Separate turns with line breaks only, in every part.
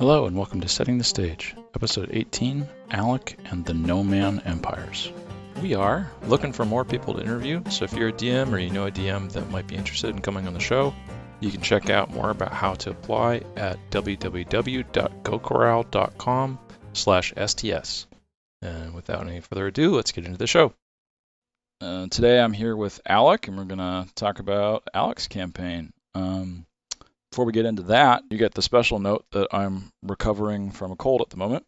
Hello and welcome to Setting the Stage, episode 18, Alec and the Noman Empires. We are looking for more people to interview, so if you're a DM or you know a DM that might be interested in coming on the show, you can check out more about how to apply at www.gocorral.com/sts. And without any further ado, let's get into the show. Today I'm here with Alec, and we're going to talk about Alec's campaign. Before we get into that, you get the special note that I'm recovering from a cold at the moment.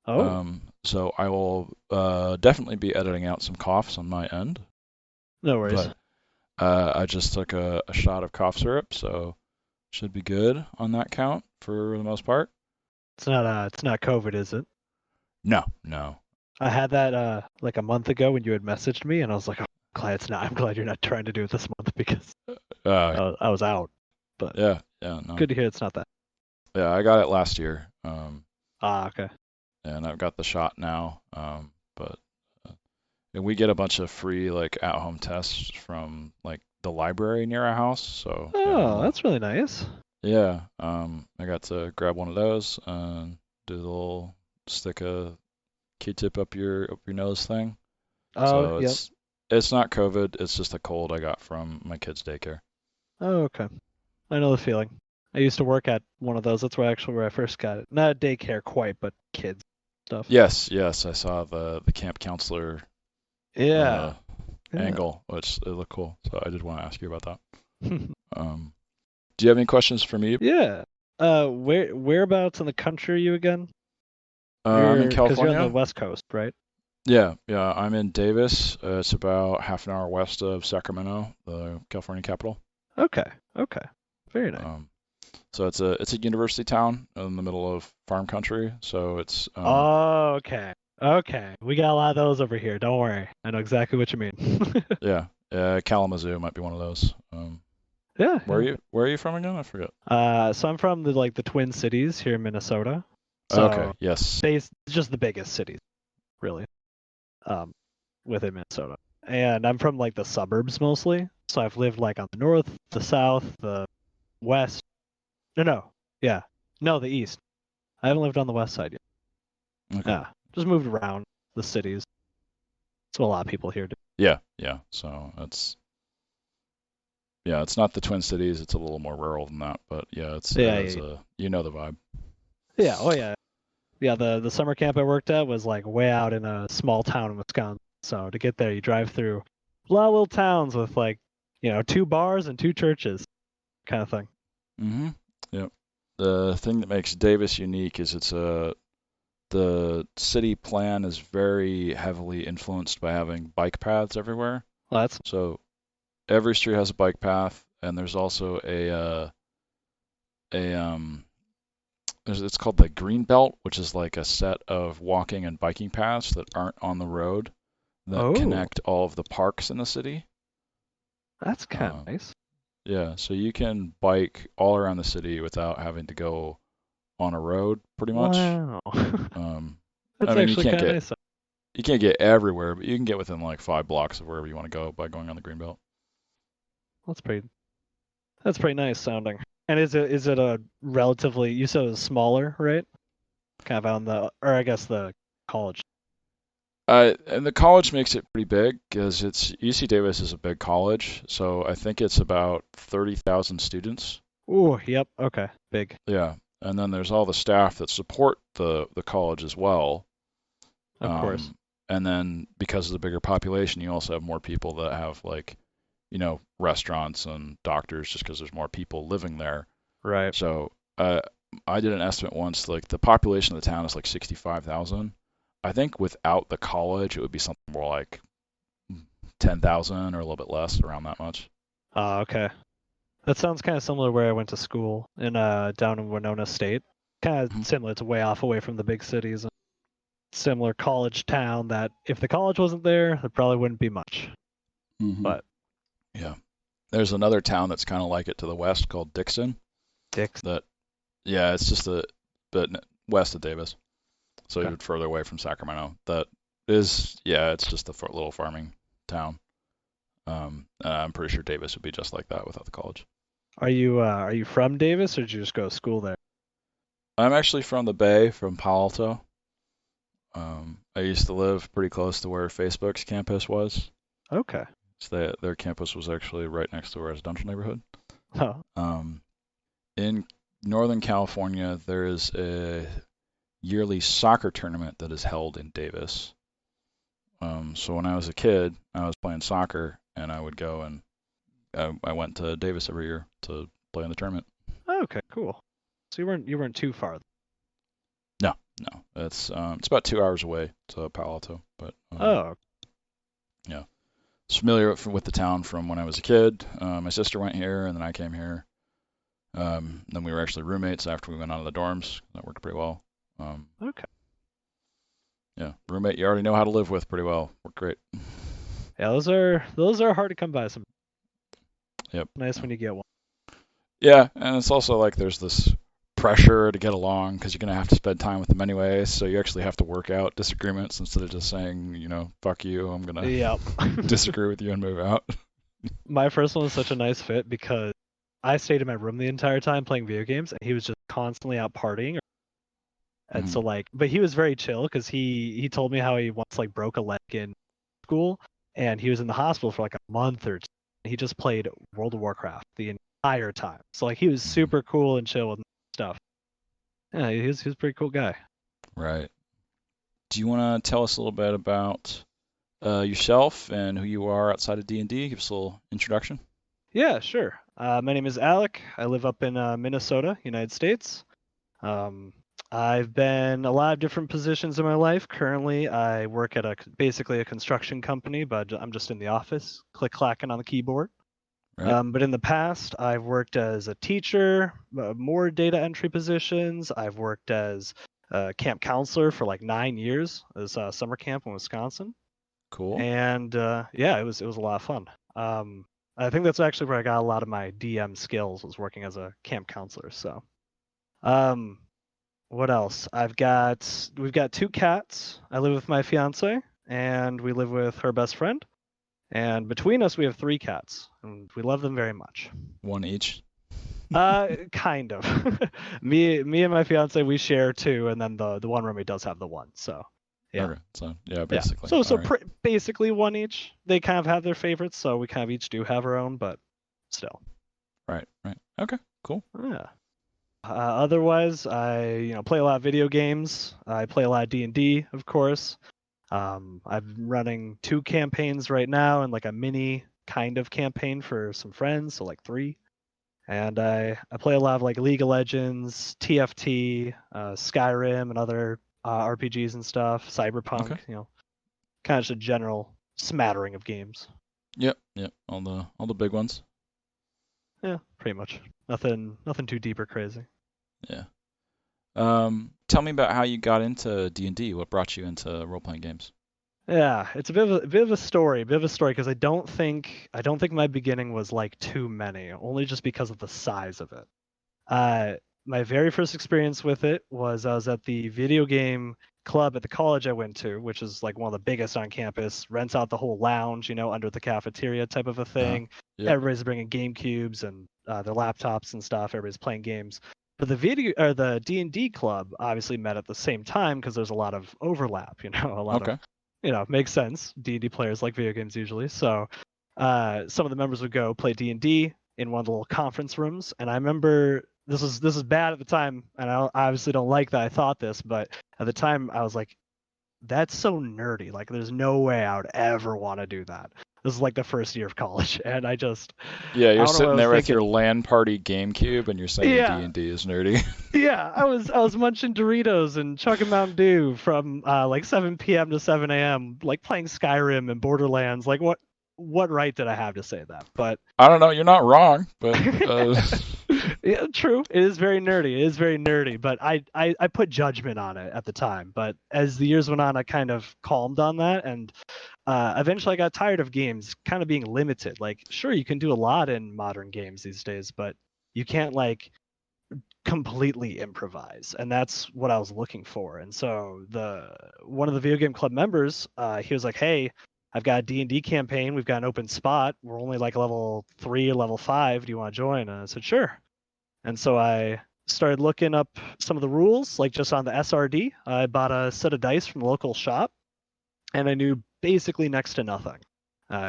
Oh.
So I will definitely be editing out some coughs on my end.
No worries.
But I just took a shot of cough syrup, so should be good on that count for the most part.
It's not COVID, is it?
No.
I had that like a month ago when you had messaged me, and I was like, oh, I'm glad you're not trying to do it this month because I was out. But
yeah, no.
Good to hear it's not that.
Yeah, I got it last year.
Okay.
And I've got the shot now. And we get a bunch of free like at-home tests from like the library near our house. So
That's really nice.
Yeah, I got to grab one of those and do the little stick a Q-tip up your nose thing.
Oh,
So it's not COVID. It's just a cold I got from my kid's daycare.
Oh, okay. I know the feeling. I used to work at one of those. That's where I first got it. Not daycare quite, but kids stuff.
Yes, I saw the camp counselor angle, which it looked cool. So I did want to ask you about that. Do you have any questions for me?
Yeah. Whereabouts in the country are you again?
I'm in California.
Because you're on the West Coast, right?
Yeah. I'm in Davis. It's about half an hour west of Sacramento, the California capital.
Okay. Very nice.
So it's a university town in the middle of farm country. So it's.
Okay. We got a lot of those over here. Don't worry. I know exactly what you mean.
Yeah. Kalamazoo might be one of those.
Yeah.
Where are you from again? I forget.
So I'm from the Twin Cities here in Minnesota. So
okay. Yes.
Just the biggest cities, really. Within Minnesota, and I'm from the suburbs mostly. So I've lived on the north, the south, the west. The east. I haven't lived on the west side yet.
Okay.
Yeah, just moved around the cities. That's what a lot of people here do.
Yeah. So it's not the Twin Cities. It's a little more rural than that, but it's you know the vibe.
Yeah. Oh yeah. Yeah. The summer camp I worked at was way out in a small town in Wisconsin. So to get there, you drive through a lot of little towns with 2 bars and 2 churches, kind of thing.
Mm-hmm. Yep. The thing that makes Davis unique is the city plan is very heavily influenced by having bike paths everywhere.
Well,
so every street has a bike path, and there's also it's called the Green Belt, which is like a set of walking and biking paths that aren't on the road that connect all of the parks in the city.
That's kind of nice.
Yeah, so you can bike all around the city without having to go on a road, pretty much.
Wow. That's
actually
kind of nice.
You can't get everywhere, but you can get within 5 blocks of wherever you want to go by going on the Green Belt.
That's pretty nice sounding. And is it a relatively, you said it was smaller, right? Kind of the college.
And the college makes it pretty big because UC Davis is a big college, so I think it's about 30,000 students.
Oh, yep. Okay, big.
Yeah, and then there's all the staff that support the college as well.
Of course.
And then because of the bigger population, you also have more people that have restaurants and doctors, just because there's more people living there.
Right.
So I did an estimate once, the population of the town is 65,000. I think without the college, it would be something more like 10,000 or a little bit less, around that much.
Okay. That sounds kind of similar where I went to school in down in Winona State. Kind of similar. It's way off away from the big cities. And similar college town that if the college wasn't there probably wouldn't be much.
Mm-hmm.
But
yeah, there's another town that's kind of like it to the west called Dixon. It's just but west of Davis. So even further away from Sacramento. That is, it's just a little farming town. I'm pretty sure Davis would be just like that without the college.
Are you from Davis, or did you just go to school there?
I'm actually from the Bay, from Palo Alto. I used to live pretty close to where Facebook's campus was.
Okay.
So their campus was actually right next to a residential neighborhood.
Oh.
In Northern California, there is a yearly soccer tournament that is held in Davis. So when I was a kid, I was playing soccer, and I would go and I went to Davis every year to play in the tournament.
Okay, cool. So you weren't too far.
No, no, it's about 2 hours away to Palo Alto, but
Oh.
yeah, it's familiar with the town from when I was a kid. My sister went here, and then I came here. Then we were actually roommates after we went out of the dorms. That worked pretty well.
Okay.
Yeah, roommate you already know how to live with pretty well. Worked great.
Yeah, those are hard to come by. Some
Yep.
nice when you get one.
Yeah, and it's also like there's this pressure to get along because you're gonna have to spend time with them anyway. So you actually have to work out disagreements instead of just saying, fuck you, I'm gonna
Yep.
disagree with you and move out.
My first one was such a nice fit because I stayed in my room the entire time playing video games, and he was just constantly out partying. And so but he was very chill because he told me how he once like broke a leg in school, and he was in the hospital for like a month or two. He just played World of Warcraft the entire time. So like he was super cool and chill with stuff. Yeah, he was a pretty cool guy.
Right. Do you want to tell us a little bit about yourself and who you are outside of D&D? Give us a little introduction.
Yeah, sure. My name is Alec. I live up in Minnesota, United States. I've been a lot of different positions in my life. Currently, I work at basically a construction company, but I'm just in the office, click-clacking on the keyboard.
Right.
But in the past, I've worked as a teacher, more data entry positions. I've worked as a camp counselor for like 9 years as summer camp in Wisconsin.
Cool.
And yeah, it was a lot of fun. I think that's actually where I got a lot of my DM skills, was working as a camp counselor. So, what else? We've got 2 cats. I live with my fiance, and we live with her best friend. And between us, we have 3 cats, and we love them very much.
One each.
Kind of. me and my fiance, we share 2, and then the one roommate does have the one. So, yeah.
Okay. So yeah, basically.
Yeah. So
right.
basically one each. They kind of have their favorites, so we kind of each do have our own, but still.
Right. Okay. Cool.
Yeah. Otherwise, I play a lot of video games. I play a lot of D&D, of course. I'm running 2 campaigns right now and like a mini kind of campaign for some friends, so like 3. And I play a lot of like League of Legends, TFT, Skyrim, and other RPGs and stuff. Cyberpunk,
Okay.
kind of just a general smattering of games.
Yep. All the big ones.
Yeah, pretty much. Nothing too deep or crazy.
Yeah. Tell me about how you got into D&D. What brought you into role-playing games?
Yeah, it's a bit of a story because I don't think my beginning was like too many, only just because of the size of it. My very first experience with it was I was at the video game club at the college I went to, which is like one of the biggest on campus. Rents out the whole lounge, under the cafeteria type of a thing.
Yep.
Everybody's bringing GameCubes and their laptops and stuff. Everybody's playing games. But the D&D club obviously met at the same time because there's a lot of overlap. A lot of makes sense. D&D players like video games usually. So some of the members would go play D&D in one of the little conference rooms, and I remember this is bad at the time, and I obviously don't like that I thought this, but at the time I was like, that's so nerdy. Like, there's no way I would ever want to do that. This is like the first year of college, and I just
you're sitting there with
thinking.
your LAN party GameCube, and you're saying D&D is nerdy.
Yeah, I was munching Doritos and chugging Mountain Dew from like 7 p.m. to 7 a.m. like playing Skyrim and Borderlands. Like, what right did I have to say that? But
I don't know. You're not wrong, but
yeah, true. It is very nerdy. But I put judgment on it at the time. But as the years went on, I kind of calmed on that, and eventually I got tired of games kind of being limited. Like, sure, you can do a lot in modern games these days, but you can't like completely improvise, and that's what I was looking for. And so one of the video game club members, he was like, hey, I've got a D&D campaign, we've got an open spot, we're only like level 3 or level 5, do you want to join? And I said sure. And so I started looking up some of the rules, like just on the SRD. I bought a set of dice from the local shop, and I knew basically next to nothing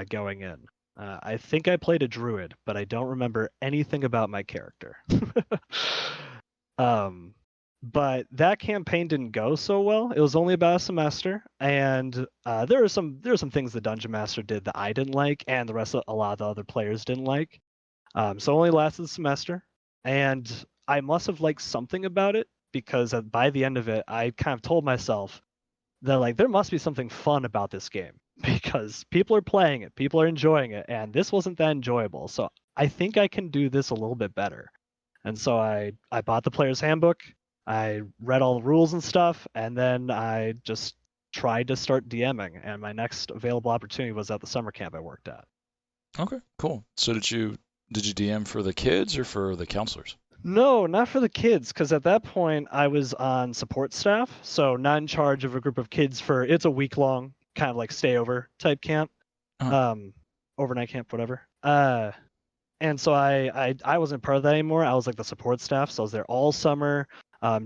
going in. I think I played a druid, but I don't remember anything about my character. But that campaign didn't go so well. It was only about a semester, and there were some things the dungeon master did that I didn't like, and a lot of the other players didn't like. So it only lasted the semester, and I must have liked something about it because by the end of it, I kind of told myself that like there must be something fun about this game because people are playing it, people are enjoying it, and this wasn't that enjoyable. So I think I can do this a little bit better. And so I bought the player's handbook. I read all the rules and stuff, and then I just tried to start DMing. And my next available opportunity was at the summer camp I worked at.
Okay, cool. So did you DM for the kids or for the counselors?
No, not for the kids, because at that point I was on support staff, so not in charge of a group of kids it's a week-long kind of like stay-over type camp, overnight camp, whatever. And so I wasn't part of that anymore. I was like the support staff, so I was there all summer,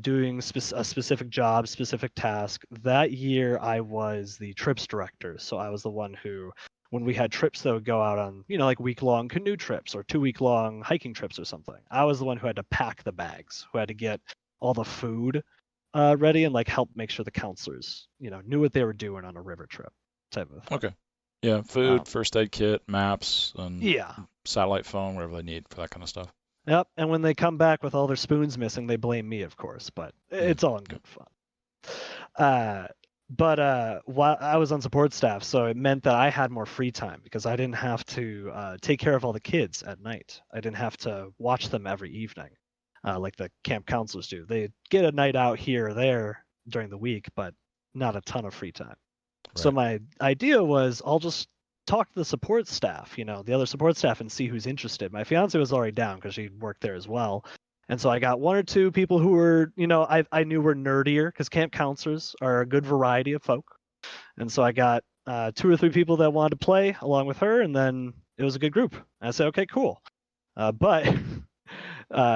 doing a specific job, specific task. That year I was the trips director, so I was the one who, when we had trips that would go out on, like week-long canoe trips or 2-week-long hiking trips or something, I was the one who had to pack the bags, who had to get all the food ready and like help make sure the counselors, knew what they were doing on a river trip type of thing.
Okay. Yeah, food, first aid kit, maps, and
Yeah.
satellite phone, whatever they need for that kind of stuff.
Yep, and when they come back with all their spoons missing, they blame me, of course, but it's all in good fun. But while I was on support staff, so it meant that I had more free time because I didn't have to take care of all the kids at night. I didn't have to watch them every evening like the camp counselors do. They get a night out here or there during the week, but not a ton of free time. Right. So my idea was I'll just talk to the support staff, the other support staff, and see who's interested. My fiance was already down because she worked there as well. And so I got 1 or 2 people who were, I knew were nerdier because camp counselors are a good variety of folk. And so I got 2 or 3 people that wanted to play along with her, and then it was a good group. And I said, okay, cool. But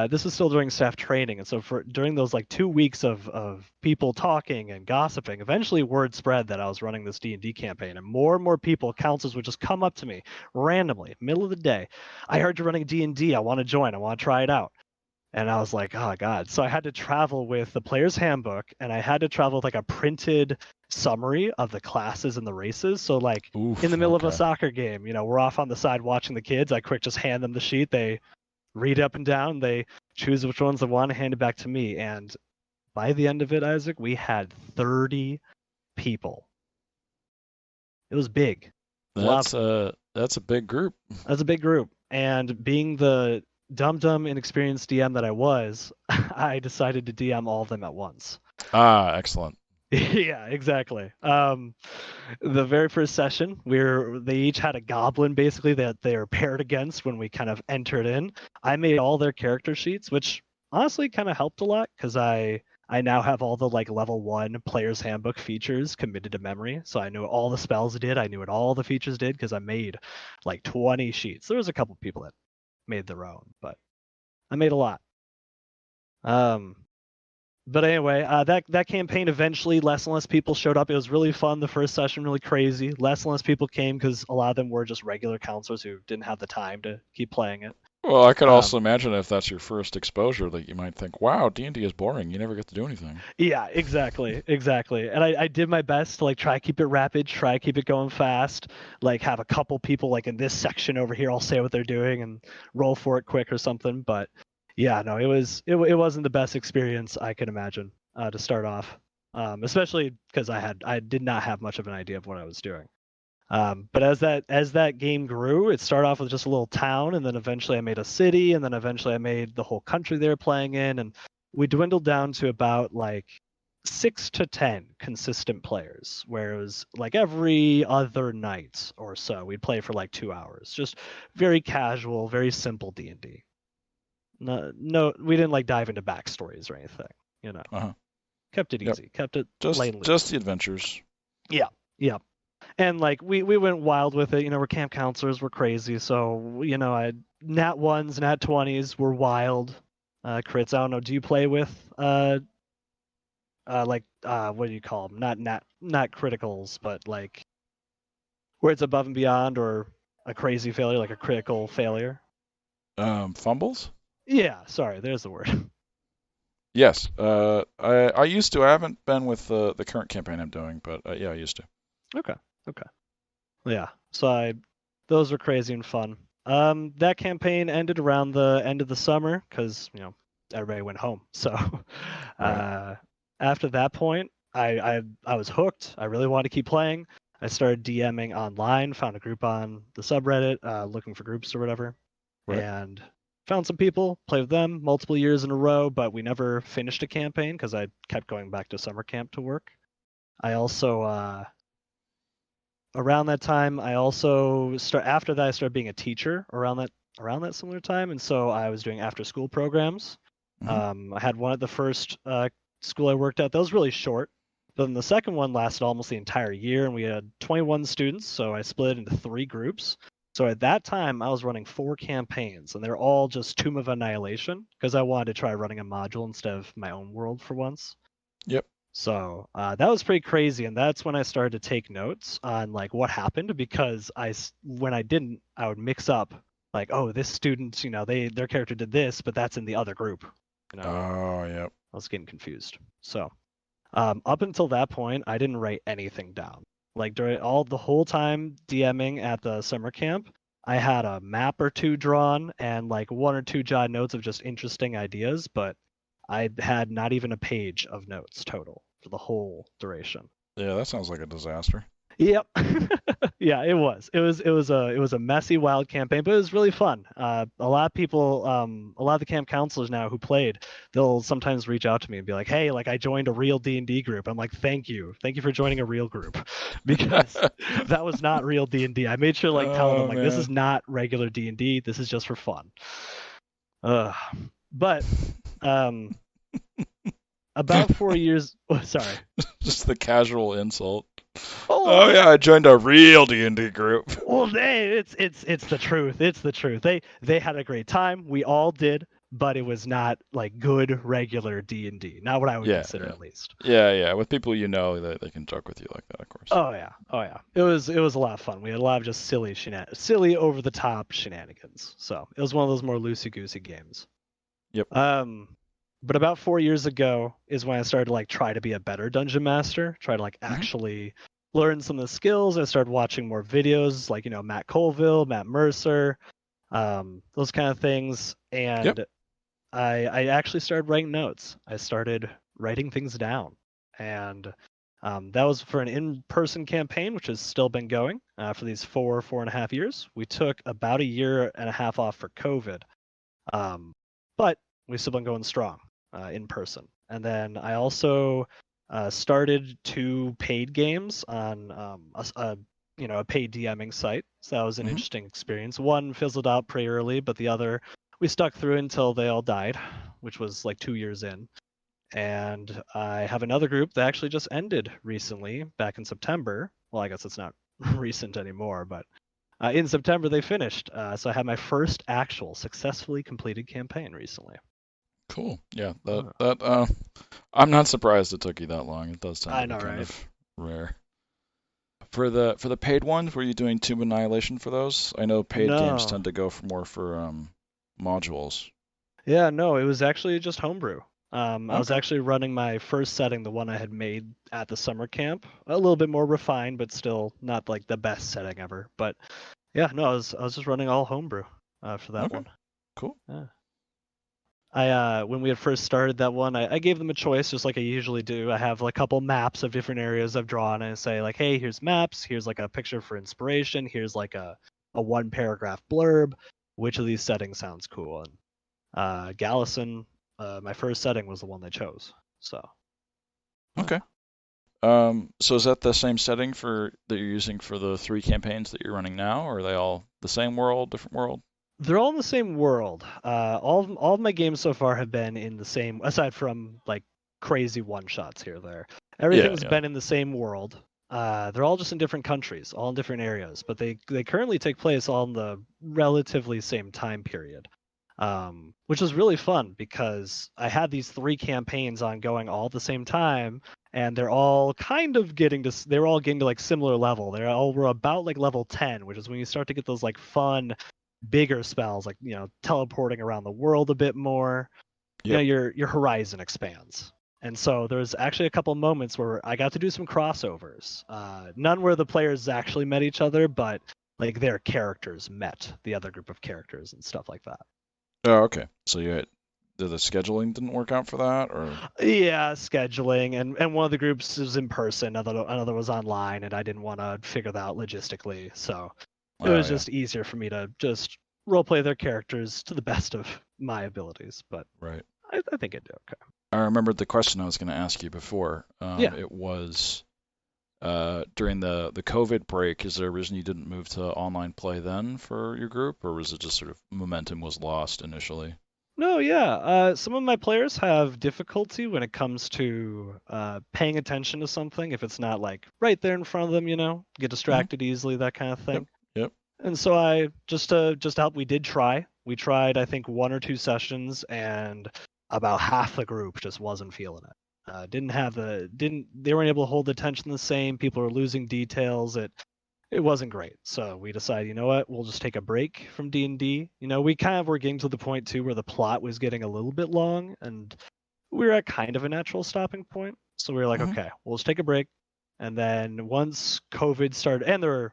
this was still during staff training. And so during those like 2 weeks of people talking and gossiping, eventually word spread that I was running this D&D campaign, and more people, counselors, would just come up to me randomly, middle of the day. I heard you're running D&D. I want to join. I want to try it out. And I was like, oh, God. So I had to travel with the player's handbook, and I had to travel with like a printed summary of the classes and the races. So like in the middle of a soccer game, we're off on the side watching the kids. I quick just hand them the sheet. They read up and down. They choose which ones they want to hand it back to me. And by the end of it, Isaac, we had 30 people. It was big.
That's a big group.
That's a big group. And being the dumb inexperienced DM that I was, I decided to DM all of them at once.
Excellent.
Yeah, exactly. The very first session, they each had a goblin basically that they were paired against when we kind of entered in. I made all their character sheets, which honestly kind of helped a lot because I now have all the like level 1 player's handbook features committed to memory. So I knew what all the spells did. I knew what all the features did because I made like 20 sheets. There was a couple people that made their own, but I made a lot. But anyway, that campaign eventually less and less people showed up. It was really fun. The first session really crazy. Less and less people came because a lot of them were just regular counselors who didn't have the time to keep playing it.
Well, I could also imagine if that's your first exposure that you might think, wow, D&D is boring. You never get to do anything.
Yeah, exactly. And I did my best to like try to keep it rapid, try to keep it going fast, like have a couple people like in this section over here, I'll say what they're doing and roll for it quick or something. But yeah, no, it wasn't the best experience I could imagine to start off, especially because I did not have much of an idea of what I was doing. But as that game grew, it started off with just a little town, and then eventually I made a city, and then eventually I made the whole country they were playing in, and we dwindled down to about like 6 to 10 consistent players, where it was like every other night or so we'd play for like 2 hours, just very casual, very simple D&D. No, we didn't like dive into backstories or anything, Kept it easy, kept it
just the adventures.
Yeah. And like we went wild with it, we're camp counselors, we're crazy, so nat 1s, nat 20s were wild. crits. I don't know. Do you play with what do you call them? Not criticals, but like where it's above and beyond, or a crazy failure, like a critical failure.
Fumbles?
Yeah, sorry, there's the word.
Yes. I used to. I haven't been with the current campaign I'm doing, but yeah, I used to.
Okay. Yeah. So those were crazy and fun. That campaign ended around the end of the summer because everybody went home. So,
Right.
after that point, I was hooked. I really wanted to keep playing. I started DMing online, found a group on the subreddit, looking for groups or whatever,
Right.
and found some people, played with them multiple years in a row, but we never finished a campaign because I kept going back to summer camp to work. I also around that time I also after that I started being a teacher around that similar time, and so I was doing after school programs.
Hmm.
I had one at the first school I worked at that was really short. But then the second one lasted almost the entire year, and we had 21 students, so I split it into 3 groups. So at that time, I was running 4 campaigns, and they're all just Tomb of Annihilation because I wanted to try running a module instead of my own world for once.
Yep.
So that was pretty crazy, and that's when I started to take notes on like what happened because when I didn't, I would mix up like, oh, this student, their character did this, but that's in the other group.
Oh, yep.
I was getting confused. So up until that point, I didn't write anything down. Like during the whole time DMing at the summer camp, I had a map or two drawn and like 1 or 2 jot notes of just interesting ideas, but I had not even a page of notes total for the whole duration.
Yeah, that sounds like a disaster.
Yep. Yeah, it was. It was a messy, wild campaign, but it was really fun. A lot of people, a lot of the camp counselors now who played, they'll sometimes reach out to me and be like, "Hey, like I joined a real D&D group." I'm like, "Thank you for joining a real group," because that was not real D&D. I made sure like telling them
Oh
like this is
man.
not regular D&D. This is just for fun. But um, about 4 years. Oh, sorry.
Just the casual insult.
Oh,
Oh yeah, I joined a real D&D group.
well, hey, it's the truth. It's the truth. They had a great time. We all did, but it was not like good regular D&D. Not what I would
Yeah,
consider
yeah.
at least.
Yeah. With people you know, they can joke with you like that, of course.
Oh yeah. Oh yeah. It was a lot of fun. We had a lot of just silly over the top shenanigans. So it was one of those more loosey goosey games.
Yep.
But about 4 years ago is when I started to like try to be a better dungeon master, try to like
Hmm.
actually learn some of the skills. I started watching more videos like, Matt Colville, Matt Mercer, those kind of things.
Yep.
And I actually started writing notes. I started writing things down. And that was for an in-person campaign, which has still been going for these 4.5 years. We took about a year and a half off for COVID. But we've still been going strong in person. And then I also started 2 paid games on a paid DMing site. So that was an
Hmm.
interesting experience. One fizzled out pretty early, but the other we stuck through until they all died, which was like 2 years in. And I have another group that actually just ended recently, back in September. Well, I guess it's not recent anymore, but in September they finished. So I had my first actual successfully completed campaign recently.
Cool. Yeah. That
Uh,
that I'm not surprised it took you that long. It does tend
I
to be
know,
kind
right?
of rare. For the paid ones, were you doing Tomb Annihilation for those? I know paid games
No.
tend to go for more for modules.
Yeah, no, it was actually just homebrew. I was
Okay.
actually running my first setting, the one I had made at the summer camp, a little bit more refined, but still not like the best setting ever. But yeah, no, I was just running all homebrew for that
Okay.
one.
Cool.
Yeah. I when we had first started that one, I gave them a choice just like I usually do. I have like a couple maps of different areas I've drawn and I say like, hey, here's maps, here's like a picture for inspiration, here's like a 1 paragraph blurb. Which of these settings sounds cool? And Gallison, my first setting was the one they chose. So uh,
Okay. So is that the same setting for that you're using for the 3 campaigns that you're running now, or are they all the same world, different world?
they're all in the same world. All of my games so far have been in the same, aside from like crazy one shots here or there.
Yeah,
Everything's
yeah.
been in the same world. They're all just in different countries, all in different areas, but they currently take place all in the relatively same time period. which was really fun because I had these 3 campaigns ongoing all at the same time, and they're all getting to like similar level. They all were about like level 10, which is when you start to get those like fun, bigger spells, like teleporting around the world a bit more.
Yep.
Your horizon expands. And so there's actually a couple moments where I got to do some crossovers. None where the players actually met each other, but like their characters met the other group of characters and stuff like that.
Oh, okay. So the scheduling didn't work out for that, or?
Yeah, scheduling, and one of the groups was in person, another was online, and I didn't want to figure that out logistically, so it was
Yeah.
just easier for me to just roleplay their characters to the best of my abilities. But
Right.
I think I did okay.
I remembered the question I was going to ask you before.
Yeah.
It was during the COVID break, is there a reason you didn't move to online play then for your group, or was it just sort of momentum was lost initially?
No, yeah. Some of my players have difficulty when it comes to paying attention to something if it's not like right there in front of them, get distracted easily, that kind of
Yep.
thing.
Yep.
And so I just to help, we did try. We tried, I think, 1 or 2 sessions, and about half the group just wasn't feeling it. They weren't able to hold the attention the same. People were losing details. It wasn't great. So we decided, you know what, we'll just take a break from D&D. We kind of were getting to the point too where the plot was getting a little bit long, and we were at kind of a natural stopping point. So we were like, okay, we'll just take a break. And then once COVID started, and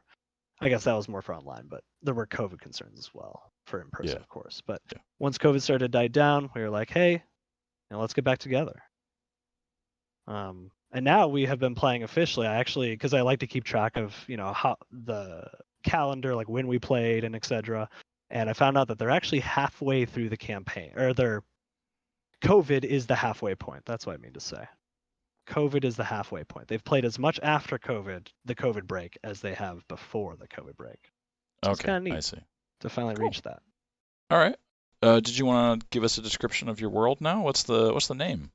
I guess that was more for online, but there were COVID concerns as well for in person,
Yeah.
of course. But
Yeah.
once COVID started to die down, we were like, hey, let's get back together. And now we have been playing officially. I actually, because I like to keep track of, how the calendar, like when we played and etc. And I found out that they're actually halfway through the campaign, or their COVID is the halfway point. That's what I mean to say. COVID is the halfway point. They've played as much after COVID, the COVID break, as they have before the COVID break. So it's kind of neat
I see.
to finally reach that.
All right. Did you want to give us a description of your world now? What's the name?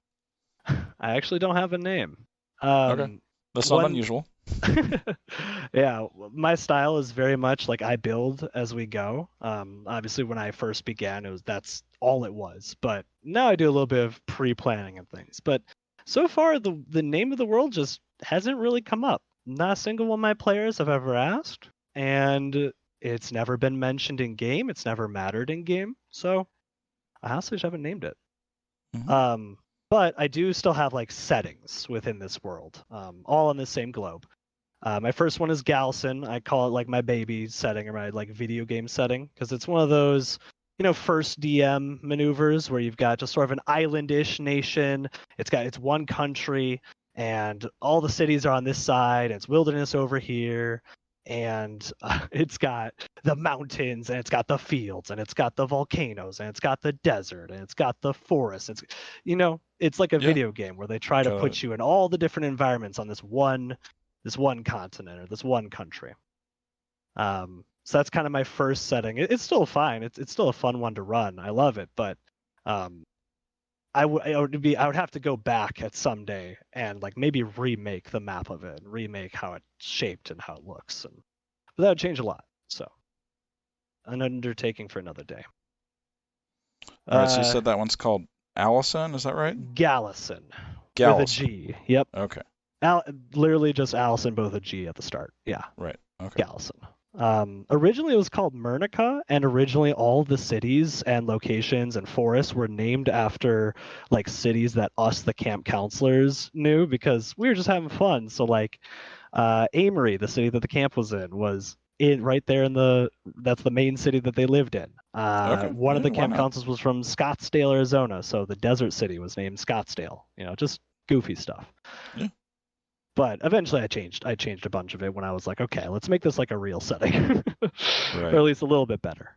I actually don't have a name.
Okay. That's not unusual.
Yeah, my style is very much like I build as we go. Obviously, when I first began, that's all it was. But now I do a little bit of pre-planning and things. But so far, the name of the world just hasn't really come up. Not a single one of my players have ever asked, and it's never been mentioned in game. It's never mattered in game. So I honestly just haven't named it. But I do still have like settings within this world, all on the same globe. My first one is Galson. I call it like my baby setting, or my like video game setting, because it's one of those, first DM maneuvers where you've got just sort of an islandish nation. It's one country, and all the cities are on this side, and it's wilderness over here, and it's got the mountains, and it's got the fields, and it's got the volcanoes, and it's got the desert, and it's got the forest. It's like a video game where they try to put you in all the different environments on this one continent or this one country. So that's kind of my first setting. It's still fine. It's still a fun one to run. I love it, but I would have to go back at some day and like maybe remake the map of it and remake how it's shaped and how it looks, but that would change a lot. So an undertaking for another day.
All right, so you said that one's called Allison, is that right?
Gallison. With a G. Yep.
Okay.
Literally just Allison, both a G at the start. Yeah.
Right. Okay.
Gallison. Originally it was called Murnica, and originally all the cities and locations and forests were named after like cities that us, the camp counselors, knew, because we were just having fun. So like Amory, the city that the camp was in, was right there that's the main city that they lived in. One of the camp councils was from Scottsdale, Arizona, so the desert city was named Scottsdale. Just goofy stuff.
Yeah.
But eventually I changed a bunch of it when I was like, okay, let's make this like a real setting.
Right.
Or at least a little bit better.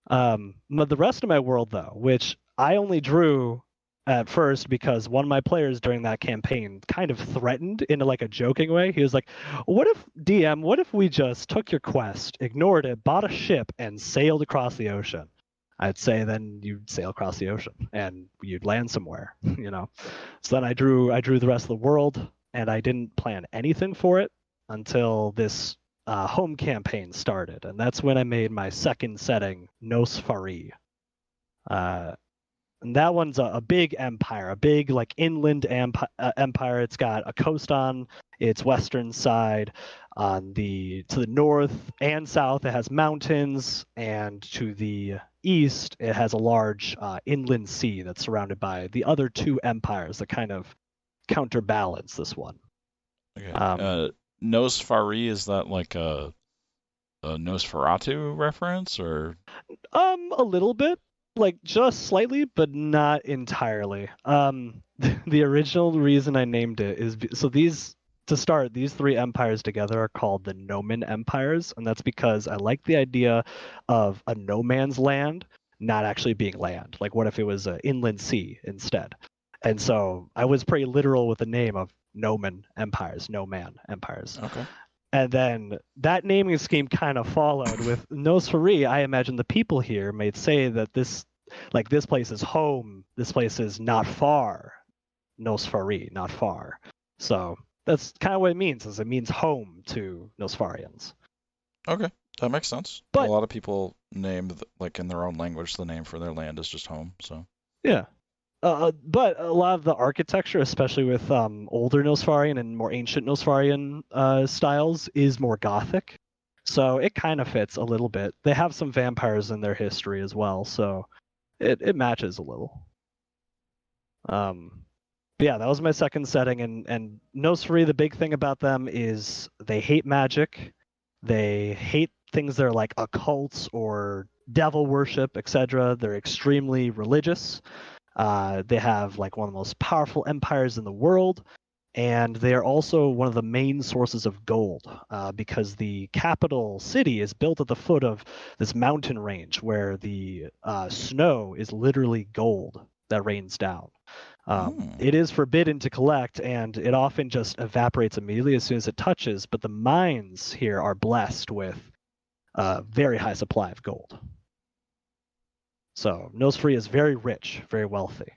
But the rest of my world, though, which I only drew at first because one of my players during that campaign kind of threatened in like a joking way. He was like, what if we just took your quest, ignored it, bought a ship, and sailed across the ocean? I'd say then you'd sail across the ocean and you'd land somewhere, So then I drew the rest of the world, and I didn't plan anything for it until this home campaign started, and that's when I made my second setting, Farii. And that one's a big empire, a big like inland empire. It's got a coast on its western side. To the north and south, it has mountains, and to the east, it has a large inland sea that's surrounded by the other two empires that kind of counterbalance this one.
Okay. Farii, is that like a Nosferatu reference, or?
A little bit, like just slightly, but not entirely. The original reason I named it is so these to start, these three empires together are called the Noman Empires, and that's because I like the idea of a no man's land not actually being land. Like, what if it was an inland sea instead? And so I was pretty literal with the name of Noman Empires, No Man Empires.
Okay.
And then that naming scheme kind of followed with Nosferatu. I imagine the people here may say that this place is home, this place is not far. Nosferatu, not far. So that's kind of what it means, is it means home to Nosfarians.
Okay, that makes sense.
But
a lot of people name, like in their own language, the name for their land is just home, so.
yeah. But a lot of the architecture, especially with older Nosfarian and more ancient Nosfarian styles, is more Gothic. So it kind of fits a little bit. They have some vampires in their history as well, so it matches a little. But yeah, that was my second setting, and Nosfari, the big thing about them is they hate magic. They hate things that are like occults or devil worship, etc. They're extremely religious. They have like one of the most powerful empires in the world, and they are also one of the main sources of gold because the capital city is built at the foot of this mountain range where the snow is literally gold that rains down. It is forbidden to collect, and it often just evaporates immediately as soon as it touches, but the mines here are blessed with a very high supply of gold. So Nosfari is very rich, very wealthy.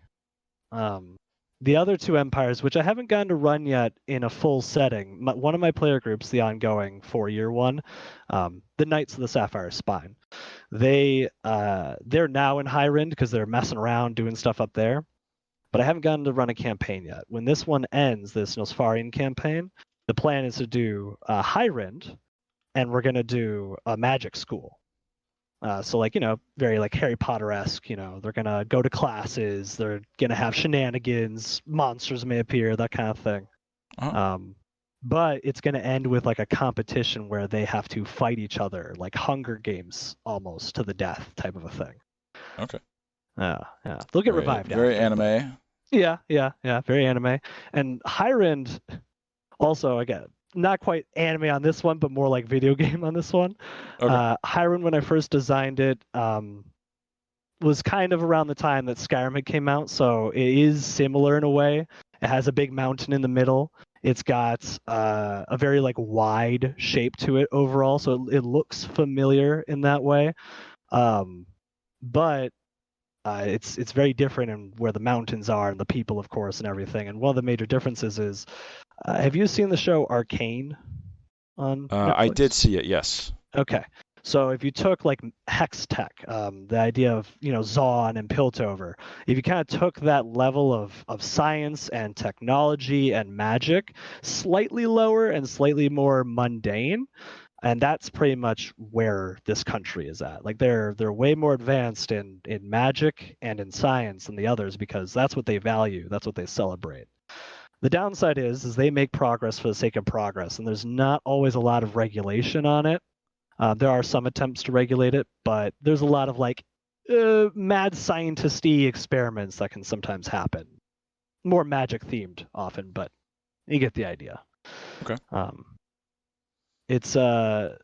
The other two empires, which I haven't gotten to run yet in a full setting, one of my player groups, the ongoing 4-year one, the Knights of the Sapphire Spine, they're now in Hyrend because they're messing around doing stuff up there. But I haven't gotten to run a campaign yet. When this one ends, this Nosfarian campaign, the plan is to do Hyrend, and we're going to do a magic school. So like, very like Harry Potter-esque, they're going to go to classes, they're going to have shenanigans, monsters may appear, that kind of thing.
Oh.
But it's going to end with like a competition where they have to fight each other, like Hunger Games almost to the death type of a thing.
Okay.
Yeah. They'll get revived.
Very
after,
anime.
Yeah, very anime. And Hyrend, also, again, not quite anime on this one, but more like video game on this one.
Okay.
Hyrend, when I first designed it, was kind of around the time that Skyrim had came out, so it is similar in a way. It has a big mountain in the middle. It's got a very like wide shape to it overall, so it looks familiar in that way. But it's very different in where the mountains are and the people, of course, and everything. And one of the major differences is, have you seen the show Arcane on Netflix?
I did see it, yes.
Okay. So if you took like hex tech, the idea of Zaun and Piltover, if you kind of took that level of science and technology and magic, slightly lower and slightly more mundane, and that's pretty much where this country is at. Like they're way more advanced in magic and in science than the others because that's what they value, that's what they celebrate. The downside is they make progress for the sake of progress, and there's not always a lot of regulation on it. There are some attempts to regulate it, but there's a lot of like mad scientist-y experiments that can sometimes happen. More magic themed often, but you get the idea.
Okay.
It's a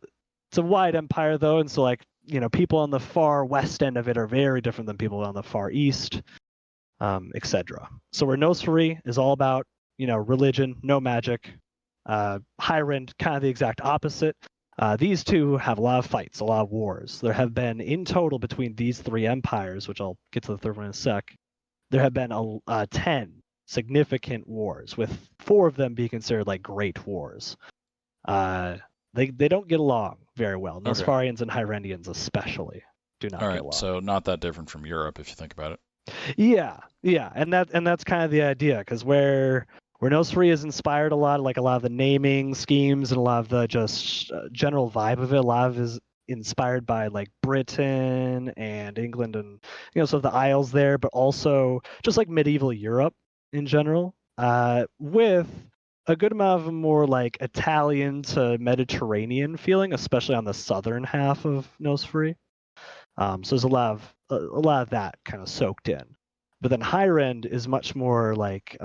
wide empire though, and so like people on the far west end of it are very different than people on the far east, etc. So where Nosfari is all about religion, no magic. Hyrend, kind of the exact opposite. These two have a lot of fights, a lot of wars. There have been, in total, between these three empires, which I'll get to the third one in a sec, there have been 10 significant wars, with 4 of them being considered like great wars. They don't get along very well, Nosfarians and Hyrendians especially. do
All
not get
right,
along.
so not that different from Europe if you think about it.
Yeah, and that's kind of the idea, because where Nosferatu is inspired a lot, like a lot of the naming schemes and a lot of the just general vibe of it, a lot of it is inspired by like Britain and England and so the Isles there, but also just like medieval Europe in general, with a good amount of a more like Italian to Mediterranean feeling, especially on the southern half of Nosferatu. So there's a lot of that kind of soaked in. But then Hyrend is much more like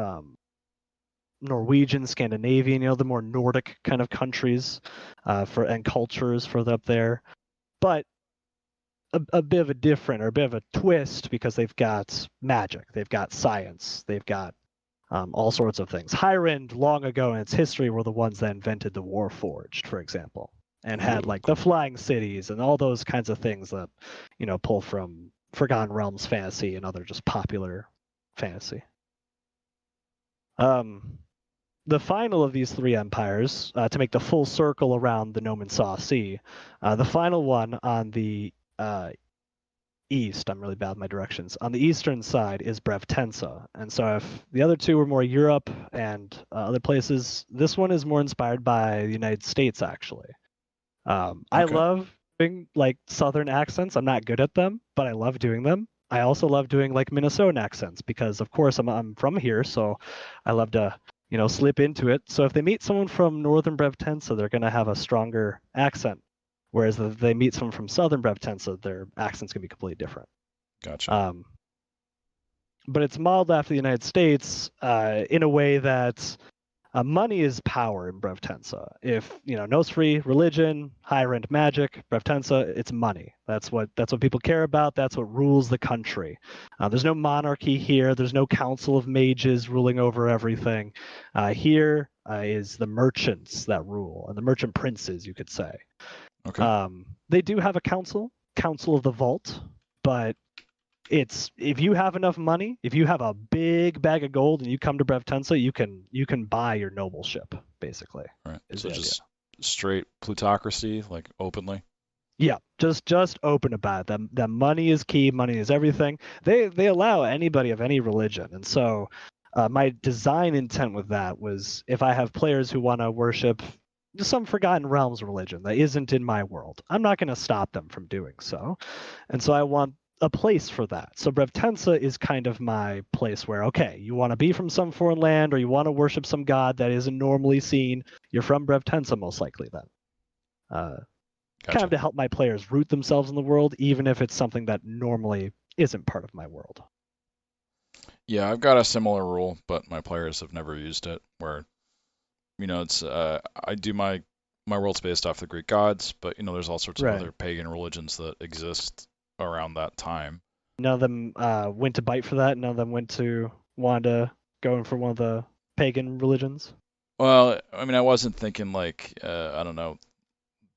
Norwegian, Scandinavian, the more Nordic kind of countries and cultures further up there. But a bit of a different or a bit of a twist, because they've got magic, they've got science, they've got all sorts of things. Hyrend, long ago in its history, were the ones that invented the Warforged, for example, and had
Ooh,
like the
cool.
flying cities and all those kinds of things that pull from Forgotten Realms fantasy and other just popular fantasy. Um, the final of these three empires, to make the full circle around the Noman Sea, the final one on the east, I'm really bad with my directions. On the eastern side is Brevtensa, and so if the other two were more Europe and other places, this one is more inspired by the United States, actually. I
Okay.
love doing like southern accents. I'm not good at them, but I love doing them. I also love doing like Minnesotan accents because, of course, I'm from here, so I love to slip into it. So if they meet someone from northern Brevtensa, they're gonna have a stronger accent, whereas if they meet someone from southern Brevtensa, their accent's gonna be completely different.
Gotcha.
Um, but it's modeled after the United States in a way that money is power in Brevtensa. If Nosfree, religion, higher end magic, Brevtensa, it's money. That's what people care about. That's what rules the country. There's no monarchy here. There's no council of mages ruling over everything. Here is the merchants that rule, and the merchant princes, you could say.
Okay.
They do have a council of the vault, but it's if you have enough money, if you have a big bag of gold and you come to Brevtensa, you can buy your nobleship, basically,
All right.
is
So
the idea.
just straight plutocracy, like openly.
Yeah, just open about it. That money is key, money is everything. They allow anybody of any religion. And so my design intent with that was, if I have players who want to worship some Forgotten Realms religion that isn't in my world, I'm not going to stop them from doing so. And so I want a place for that. So Brevtensa is kind of my place where, okay, you want to be from some foreign land or you want to worship some god that isn't normally seen, you're from Brevtensa most likely then. Kind of
Gotcha.
to help my players root themselves in the world, even if it's something that normally isn't part of my world.
Yeah, I've got a similar rule, but my players have never used it. Where it's I do my world's based off the Greek gods, but there's all sorts of
Right.
other pagan religions that exist around that time.
None of them went to bite for that. None of them wanted to go in for one of the pagan religions.
Well, I mean, I wasn't thinking like I don't know,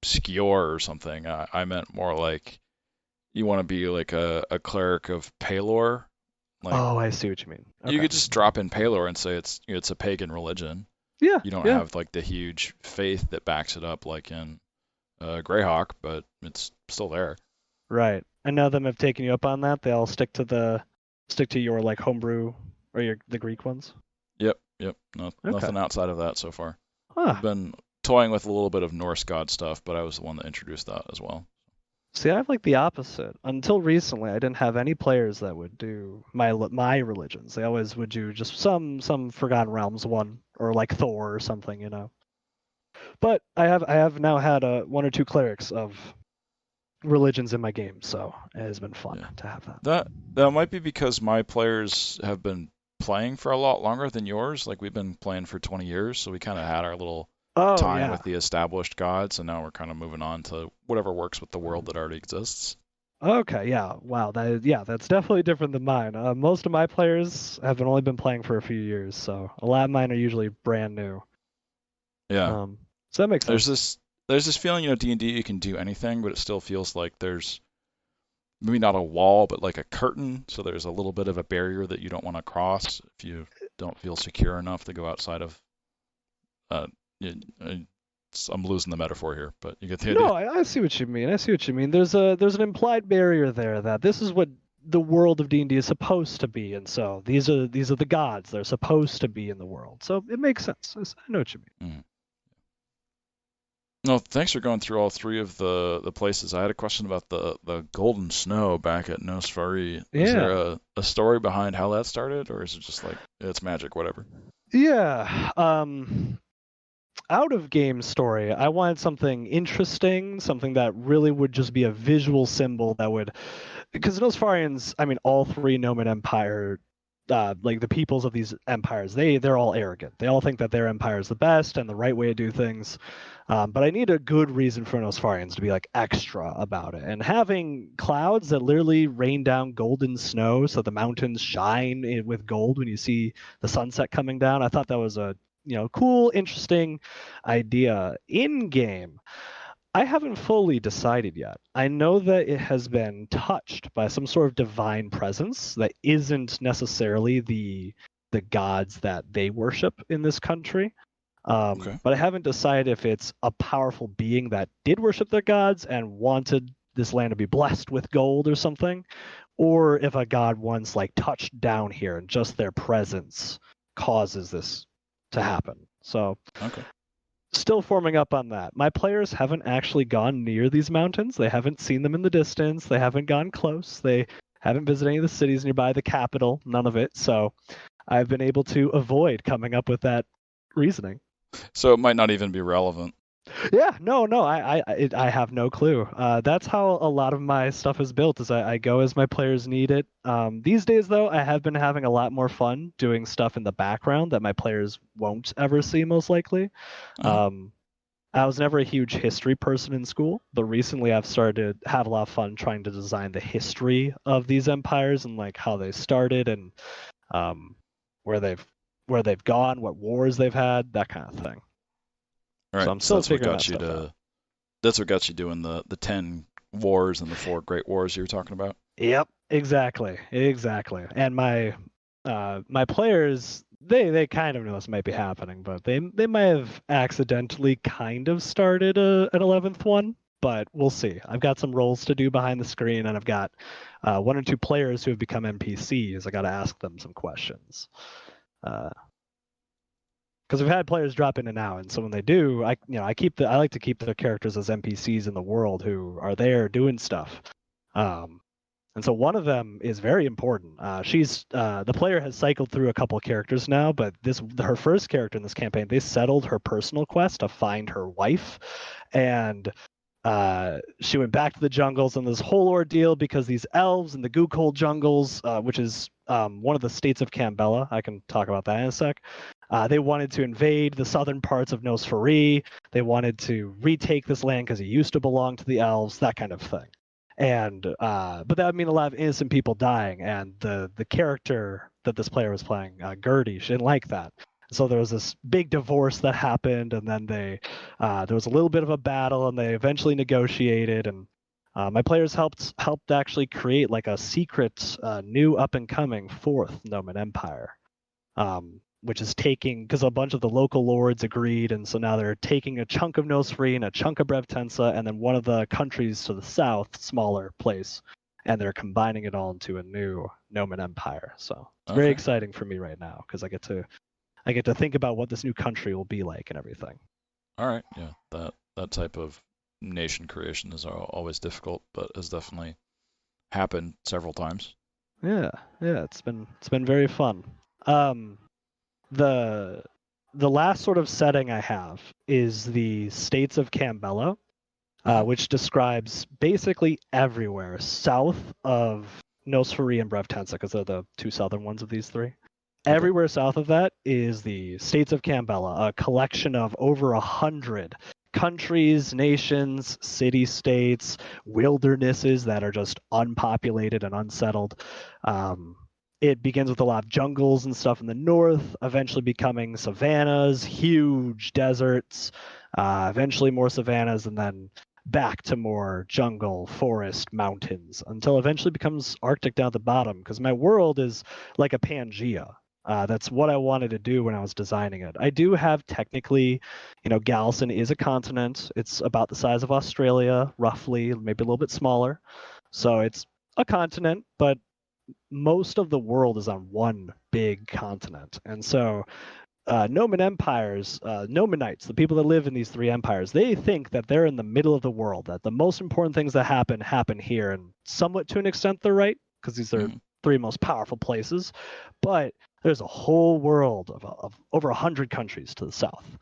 Skior or something. I meant more like you want to be like a cleric of Palor. Like
Oh, I see what you mean.
you
Okay.
could just drop in Palor and say it's a pagan religion.
Yeah,
You don't
yeah.
have like the huge faith that backs it up like in Greyhawk, but it's still there.
Right. And none of them have taken you up on that. They all stick to your like homebrew or the Greek ones.
Yep, yep. No,
Okay.
nothing outside of that so far. I've
Huh.
been toying with a little bit of Norse god stuff, but I was the one that introduced that as well.
See, I have like the opposite. Until recently, I didn't have any players that would do my religions. They always would do just some Forgotten Realms one or like Thor or something. But I have now had one or two clerics of religions in my game, so it has been fun
Yeah.
to have that.
That might be because my players have been playing for a lot longer than yours. Like we've been playing for 20 years, so we kind of had our little
Oh
time
yeah.
with the established gods, and now we're kind of moving on to whatever works with the world that already exists.
Okay, yeah. Wow, that's definitely different than mine. Most of my players have only been playing for a few years, so a lot of mine are usually brand new.
Yeah.
Um, so that makes
There's
sense.
this there's this feeling, D&D you can do anything, but it still feels like there's maybe not a wall, but like a curtain. So there's a little bit of a barrier that you don't want to cross if you don't feel secure enough to go outside of uh, y- uh, I'm losing the metaphor here, but you get the idea.
No, I see what you mean. I see what you mean. There's an implied barrier there that this is what the world of D&D is supposed to be, and so these are the gods. They're supposed to be in the world, so it makes sense. I know what you mean.
Mm. No, thanks for going through all three of the places. I had a question about the golden snow back at Farii. Is there a story behind how that started, or is it just like it's magic, whatever?
Yeah. Out of game story, I wanted something interesting, something that really would just be a visual symbol that would, because Nosfarians, I mean, all three Noman Empire, like the peoples of these empires, they're all arrogant. They all think that their empire is the best and the right way to do things. But I need a good reason for Nosfarians to be like extra about it. And having clouds that literally rain down golden snow so the mountains shine with gold when you see the sunset coming down, I thought that was a cool, interesting idea. In game, I haven't fully decided yet. I know that it has been touched by some sort of divine presence that isn't necessarily the gods that they worship in this country.
Okay.
But I haven't decided if it's a powerful being that did worship their gods and wanted this land to be blessed with gold or something, or if a god once like touched down here and just their presence causes this to happen. So
Okay.
still forming up on that. My players haven't actually gone near these mountains. They haven't seen them in the distance. They haven't gone close. They haven't visited any of the cities nearby the capital. None of it. So I've been able to avoid coming up with that reasoning.
So it might not even be relevant.
Yeah, no, I have no clue. That's how a lot of my stuff is built. Is I go as my players need it. These days, though, I have been having a lot more fun doing stuff in the background that my players won't ever see, most likely. I was never a huge history person in school, but recently I've started to have a lot of fun trying to design the history of these empires and like how they started and where they've gone, what wars they've had, that kind of thing.
All right,
So I'm still figuring that
you
stuff out.
That's what got you doing the 10 wars and the 4 great wars you were talking about.
Yep, exactly. And my players, they kind of know this might be happening, but they might have accidentally kind of started an 11th one, but we'll see. I've got some roles to do behind the screen, and I've got 1 or 2 players who have become NPCs. I got to ask them some questions. Because we've had players drop in and out, and so when they do, I like to keep the characters as NPCs in the world who are there doing stuff. And so one of them is very important. She's the player has cycled through a couple of characters now, but her first character in this campaign, they settled her personal quest to find her wife, and she went back to the jungles and this whole ordeal because these elves in the Gookhold jungles, which is one of the states of Cambella, I can talk about that in a sec. They wanted to invade the southern parts of Farii. They wanted to retake this land because it used to belong to the elves, that kind of thing. And but that would mean a lot of innocent people dying. And the character that this player was playing, Gertie, she didn't like that. So there was this big divorce that happened, and then there was a little bit of a battle, and they eventually negotiated. And my players helped actually create like a secret, new up and coming 4th Noman Empire. Which is taking, because a bunch of the local lords agreed, and so now they're taking a chunk of Nosfree and a chunk of Brevtensa, and then one of the countries to the south, smaller place, and they're combining it all into a new Noman Empire. So it's very exciting for me right now because I get to think about what this new country will be like and everything.
All right, yeah, that type of nation creation is always difficult, but has definitely happened several times.
Yeah, it's been very fun. The last sort of setting I have is the States of Cambella, which describes basically everywhere south of Nosfree and Brevtensa, because they're the 2 southern ones of these 3. Okay. Everywhere south of that is the States of Cambella, a collection of over 100 countries, nations, city-states, wildernesses that are just unpopulated and unsettled. It begins with a lot of jungles and stuff in the north, eventually becoming savannas, huge deserts, eventually more savannas, and then back to more jungle, forest, mountains, until eventually becomes Arctic down at the bottom, because my world is like a Pangea. That's what I wanted to do when I was designing it. I do have technically, Galson is a continent. It's about the size of Australia, roughly, maybe a little bit smaller. So it's a continent, but most of the world is on one big continent. And so Noman Empires, Nomanites, the people that live in these three empires, they think that they're in the middle of the world, that the most important things that happen here. And somewhat to an extent, they're right, because these are three most powerful places. But there's a whole world of over 100 countries to the south.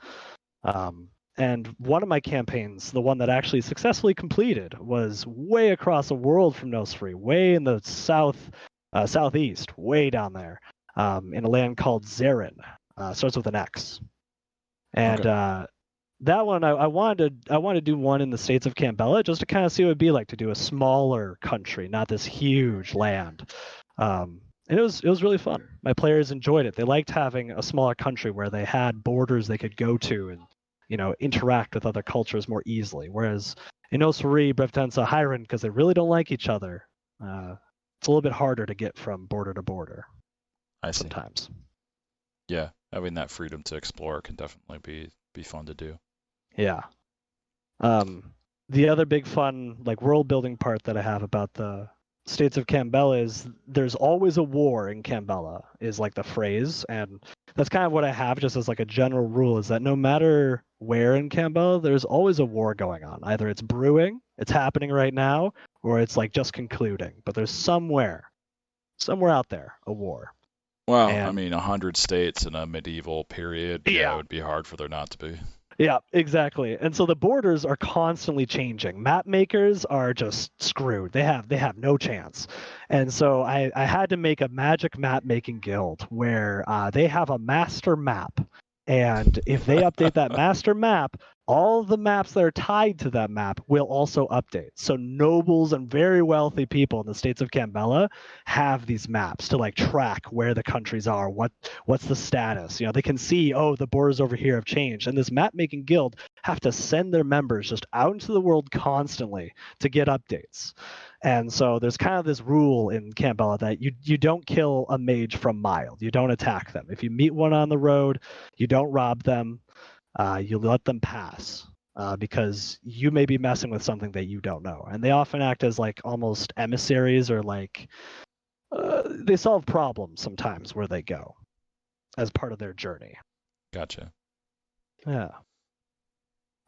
And one of my campaigns, the one that actually successfully completed, was way across the world from Nosfree, way in the southeast, way down there, in a land called Zer'Sun. Starts with an X. And that one, I wanted to do one in the States of Cambella just to kind of see what it'd be like to do a smaller country, not this huge land. And it was really fun. My players enjoyed it. They liked having a smaller country where they had borders they could go to and interact with other cultures more easily. Whereas in Farii, Brevtensa, Hyrend, because they really don't like each other, it's a little bit harder to get from border to border.
I see.
Sometimes.
Yeah, having that freedom to explore can definitely be fun to do.
Yeah. The other big fun world building part that I have about the States of Cambella is there's always a war in Cambella is the phrase, and that's kind of what I have just as a general rule, is that no matter where in Cambella, there's always a war going on. Either it's brewing, it's happening right now, or it's just concluding. But there's somewhere out there a war.
Well, I mean, 100 states in a medieval period,
yeah,
it would be hard for there not to be.
Yeah, exactly. And so the borders are constantly changing. Map makers are just screwed. They have no chance. And so I had to make a magic map making guild where they have a master map. And if they update that master map, all the maps that are tied to that map will also update. So nobles and very wealthy people in the States of Cambella have these maps to track where the countries are, what's the status. They can see, the borders over here have changed. And this map making guild have to send their members just out into the world constantly to get updates. And so there's kind of this rule in Cambella that you don't kill a mage from mild. You don't attack them. If you meet one on the road, you don't rob them. You let them pass because you may be messing with something that you don't know. And they often act as almost emissaries, or they solve problems sometimes where they go as part of their journey.
Gotcha.
Yeah.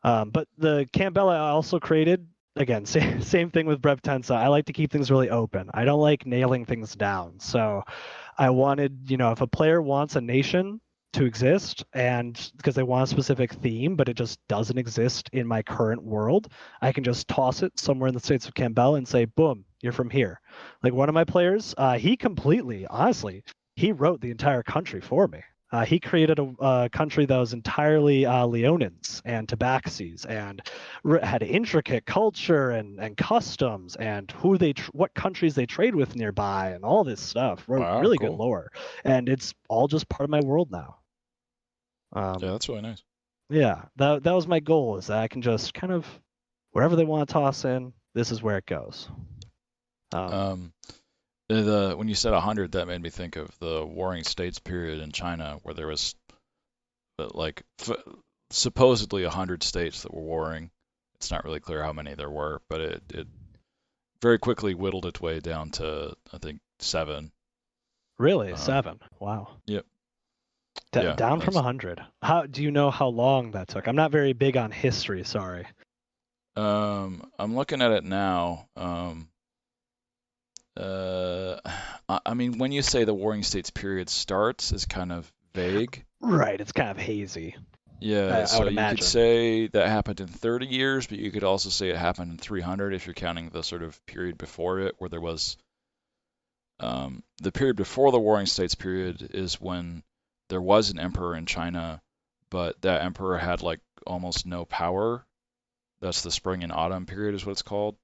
But the Cambella I also created, again, same thing with Brevtensa. I like to keep things really open. I don't like nailing things down. So I wanted, if a player wants a nation to exist, and because they want a specific theme, but it just doesn't exist in my current world, I can just toss it somewhere in the States of Cambella and say, boom, you're from here. One of my players, he completely, honestly, he wrote the entire country for me. He created a country that was entirely Leonins and Tabaxis, and had intricate culture and customs, and what countries they trade with nearby, and all this stuff.
Wow,
really
cool.
good lore, and it's all just part of my world now.
Yeah, that's really nice.
Yeah, that was my goal, is that I can just kind of, wherever they want to toss in, this is where it goes.
When you said 100, that made me think of the Warring States period in China, where there was supposedly 100 states that were warring. It's not really clear how many there were, but it very quickly whittled its way down to, I think, 7.
Really? 7? Wow.
Yep.
Down from 100. How do you know how long that took? I'm not very big on history, sorry.
I'm looking at it now. I mean, when you say the Warring States period starts, is kind of vague.
Right, it's kind of hazy.
Yeah, so you could say that happened in 30 years, but you could also say it happened in 300 if you're counting the sort of period before it, where there was the period before the Warring States period is when there was an emperor in China, but that emperor had almost no power. That's the spring and autumn period is what it's called.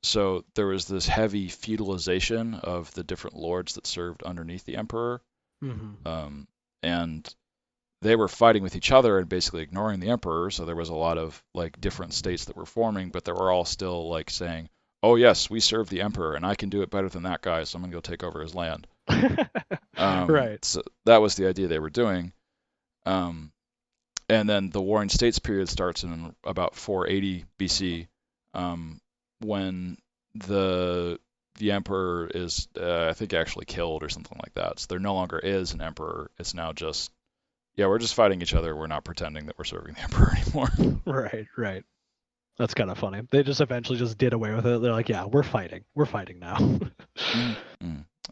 So there was this heavy feudalization of the different lords that served underneath the emperor.
Mm-hmm.
And they were fighting with each other and basically ignoring the emperor. So there was a lot of different states that were forming, but they were all still saying, oh yes, we serve the emperor and I can do it better than that guy, so I'm going to go take over his land.
Right.
So that was the idea they were doing. Um, and then the Warring States period starts in about 480 BC, when the emperor is, I think, actually killed or something like that. So there no longer is an emperor. It's now just, yeah, we're just fighting each other. We're not pretending that we're serving the emperor anymore.
Right, right. That's kind of funny. They just eventually just did away with it. They're like, yeah, we're fighting. We're fighting now.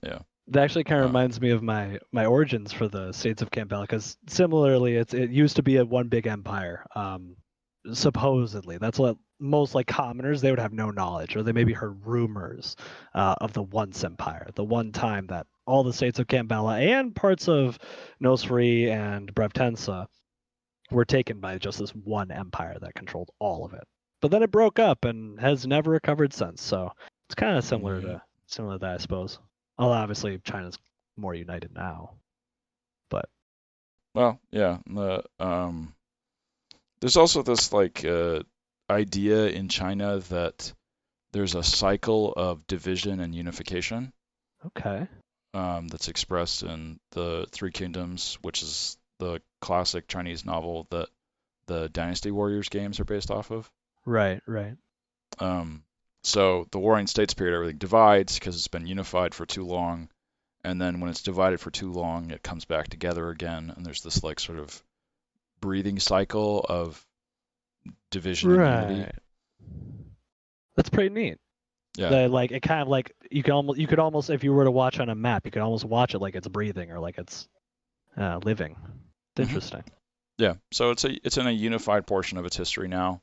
Yeah.
That actually kind of
Uh,
reminds me of my origins for the States of Cambella, because similarly, it used to be a one big empire. Supposedly, that's what most like commoners, they would have no knowledge, or they maybe heard rumors of the once empire, the one time that all the States of Cambella and parts of Nosfree and Brevtensa were taken by just this one empire that controlled all of it. But then it broke up and has never recovered since. So it's kind of similar
mm,
to that, I suppose. Although obviously China's more united now. But
well, yeah. There's also this like idea in China that there's a cycle of division and unification,
okay.
that's expressed in the Three Kingdoms, which is the classic Chinese novel that the Dynasty Warriors games are based off of.
Right, right.
Um, so the Warring States period, everything divides because it's been unified for too long, and then when it's divided for too long, it comes back together again, and there's this like sort of breathing cycle of division and unity.
Right. That's pretty neat.
Yeah.
The like it kind of like you could almost if you were to watch on a map, you could almost watch it like it's breathing or like it's living. It's
hmm
interesting.
Yeah. So it's in a unified portion of its history now.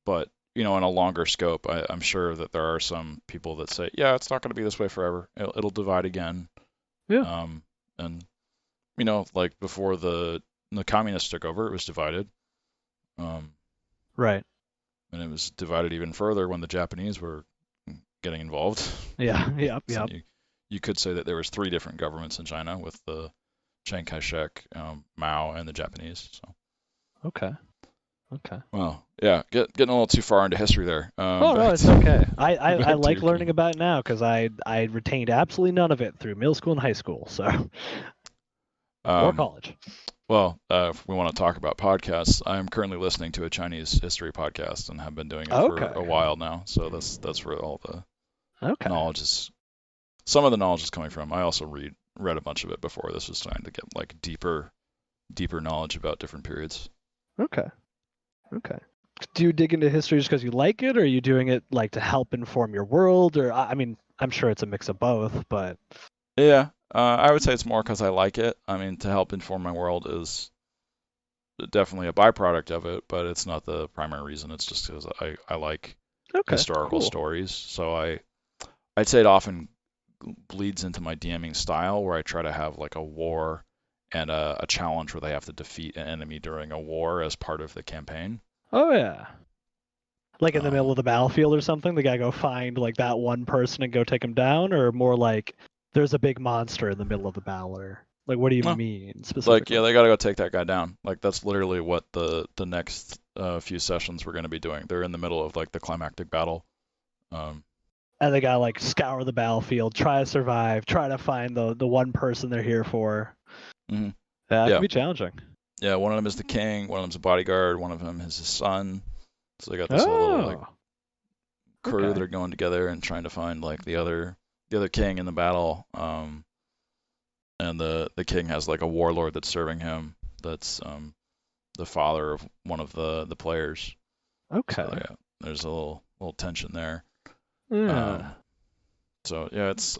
But in a longer scope, I'm sure that there are some people that say, yeah, it's not going to be this way forever. It'll divide again.
Yeah.
And like before the communists took over, it was divided.
Right.
And it was divided even further when the Japanese were getting involved.
Yeah. Yep.
So
Yep.
you could say that there was three different governments in China with the Chiang Kai-shek, Mao, and the Japanese. So.
Okay. Okay.
Well, yeah, getting a little too far into history there.
Oh no,
Back
it's
to,
okay. I
back to
like
your
learning
king.
about it now because I retained absolutely none of it through middle school and high school, so or
Um,
college.
well, if we want to talk about podcasts, I'm currently listening to a Chinese history podcast and have been doing it for a
Okay.
while now. So that's where all the
Okay.
knowledge is. Some of the knowledge is coming from. I also read a bunch of it before. This was trying to get like deeper knowledge about different periods.
Okay. Okay. Do you dig into history just because you like it, or are you doing it like to help inform your world? Or I mean, I'm sure it's a mix of both, but
Yeah, I would say it's more because I like it. I mean, to help inform my world is definitely a byproduct of it, but it's not the primary reason. It's just because I like
okay,
historical
cool.
stories. So I'd say it often bleeds into my DMing style, where I try to have like a war and a challenge where they have to defeat an enemy during a war as part of the campaign.
Oh yeah. Like in the middle
Um,
of the battlefield or something, they gotta go find like that one person and go take him down, or more like there's a big monster in the middle of the battle, or like what do you
no,
mean
like yeah,
specifically?
they gotta go take that guy down. Like that's literally what the next few sessions we're going to be doing. They're in the middle of like the climactic battle. Um,
And they gotta like scour the battlefield, try to survive, try to find the one person they're here for.
hmm
Yeah, it can
Yeah,
be challenging.
yeah. One of them is the king. One of them's a bodyguard. One of them is his son. So they got this whole little like
Oh,
crew that
okay.
are going together and trying to find like the other king in the battle. And the king has like a warlord that's serving him. That's the father of one of the players. So
Okay.
yeah, there's a little tension there.
Yeah.
Um, so yeah, it's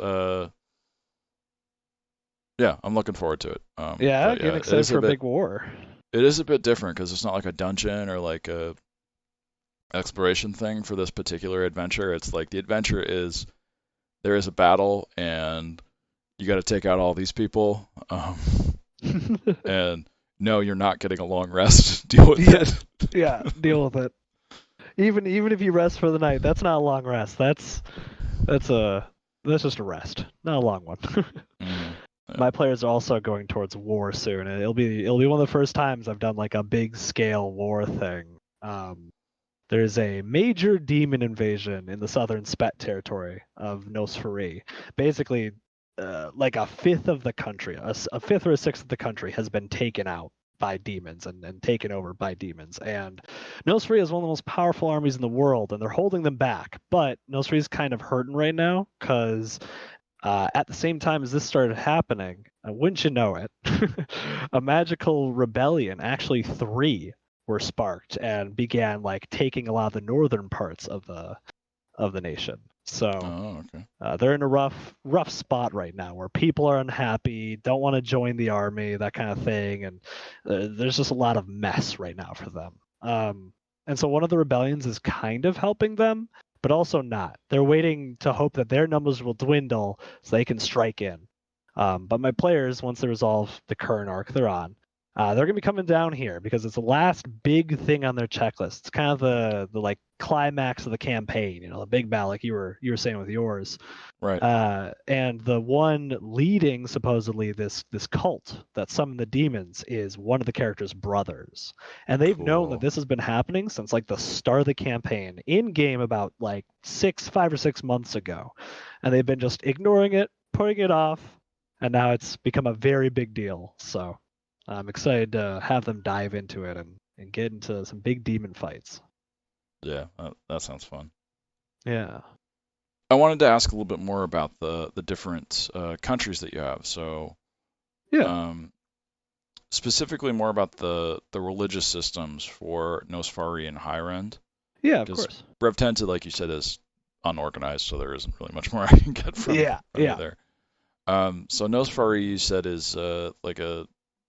yeah, I'm looking forward to it.
Yeah,
But yeah,
getting excited for a big war.
it is a bit different because it's not like a dungeon or like a exploration thing for this particular adventure. It's like the adventure is there is a battle and you got to take out all these people. And no, you're not getting a long rest. Deal with
Yeah,
it.
yeah, deal with it. Even if you rest for the night, that's not a long rest. That's a that's just a rest, not a long one.
Mm, yeah.
My players are also going towards war soon, and it'll be one of the first times I've done like a big scale war thing. There's a major demon invasion in the southern Spet territory of Nosfree. Basically, like a fifth of the country, a fifth or a sixth of the country has been taken out by demons and taken over by demons. And Nosferatu is one of the most powerful armies in the world, and they're holding them back. But Nosferatu is kind of hurting right now because at the same time as this started happening, wouldn't you know it, a magical rebellion, actually three, were sparked and began like taking a lot of the northern parts of the nation. So
Oh, okay.
they're in a rough spot right now where people are unhappy, don't want to join the army, that kind of thing, and there's just a lot of mess right now for them. And so one of the rebellions is kind of helping them, but also not. They're waiting to hope that their numbers will dwindle so they can strike in. But my players, once they resolve the current arc they're on, they're going to be coming down here because it's the last big thing on their checklist. It's kind of the like climax of the campaign, the big battle, like you were saying with yours.
Right.
And the one leading supposedly this cult that summoned the demons is one of the characters' brothers, and they've known that
Cool.
this has been happening since like the start of the campaign in game about like 5 or 6 months ago, and they've been just ignoring it, putting it off, and now it's become a very big deal. So I'm excited to have them dive into it and get into some big demon fights.
Yeah, that sounds fun.
Yeah.
I wanted to ask a little bit more about the different countries that you have. So,
Yeah.
specifically more about the religious systems for Farii and Hyrend.
Yeah, of
Because
course.
Brevtensa, like you said, is unorganized, so there isn't really much more I can get from you there. So Farii, you said, is like a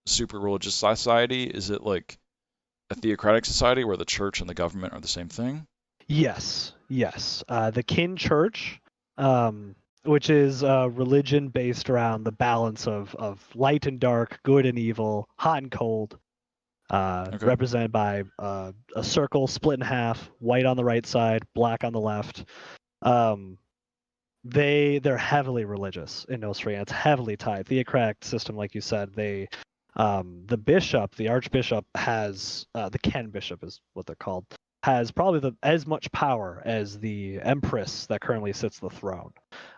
super religious society. Is it like a theocratic society where the church and the government are the same thing?
Yes. The kin church, which is a religion based around the balance of light and dark, good and evil, hot and cold,
Okay.
represented by a circle split in half, white on the right side, black on the left. Um, they're heavily religious in Nostria. It's heavily tied. Theocratic system, like you said, the bishop, the archbishop has the Ken bishop is what they're called, has probably as much power as the empress that currently sits the throne,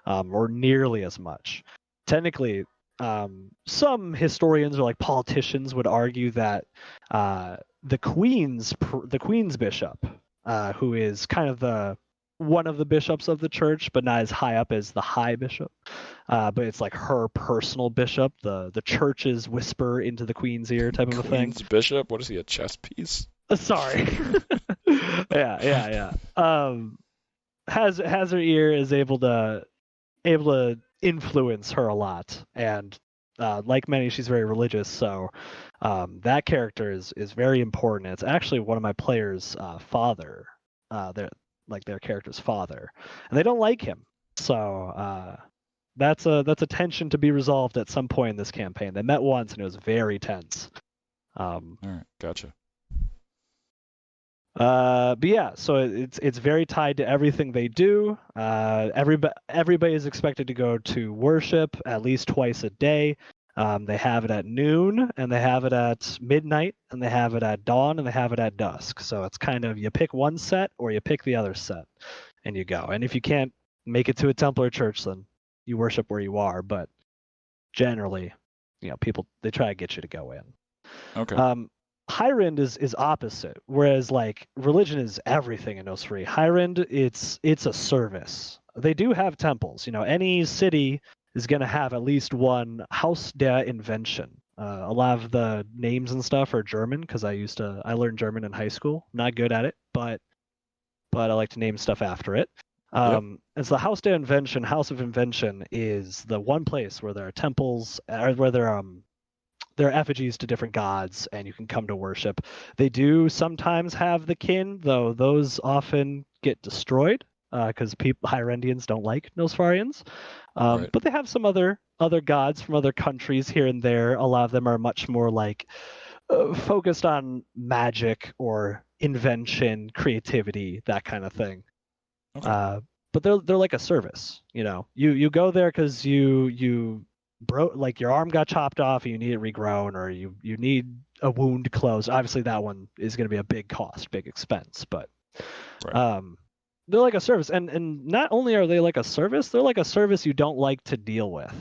or nearly as much. Technically, some historians or like politicians would argue that the queen's bishop, who is kind of the one of the bishops of the church, but not as high up as the high bishop. But it's like her personal bishop, the church's whisper into the queen's ear type of a thing.
Queen's bishop? What is he, a chess piece?
Sorry. Yeah. Has her ear, is able to influence her a lot, and like many, she's very religious. So that character is very important. It's actually one of my players' father. Their character's father, and they don't like him. So that's a tension to be resolved at some point in this campaign. They met once, and it was very tense.
All right, gotcha.
But yeah, so it's very tied to everything they do. Everybody is expected to go to worship at least twice a day. They have it at noon, and they have it at midnight, and they have it at dawn, and they have it at dusk. So it's kind of, you pick one set or you pick the other set, and you go. And if you can't make it to a temple or church, then you worship where you are. But generally, people, they try to get you to go in.
Okay.
Hyrend is opposite, whereas like religion is everything in Nosferatu. Hyrend, it's a service. They do have temples. Any city is going to have at least one Haus der Invention. A lot of the names and stuff are German because I learned German in high school. Not good at it, but I like to name stuff after it.
Yep.
And so the Haus der Invention, House of Invention, is the one place where there are temples, or where there are effigies to different gods, and you can come to worship. They do sometimes have the kin, though those often get destroyed because Hyrendians don't like Nosfarians.
Right.
But they have some other gods from other countries here and there. A lot of them are much more like focused on magic or invention, creativity, that kind of thing.
Okay.
But they're like a service. You go there because you broke, like your arm got chopped off and you need it regrown, or you need a wound closed. Obviously that one is going to be a big cost, big expense, but
Right.
they're like a service. And not only are they like a service, they're like a service you don't like to deal with.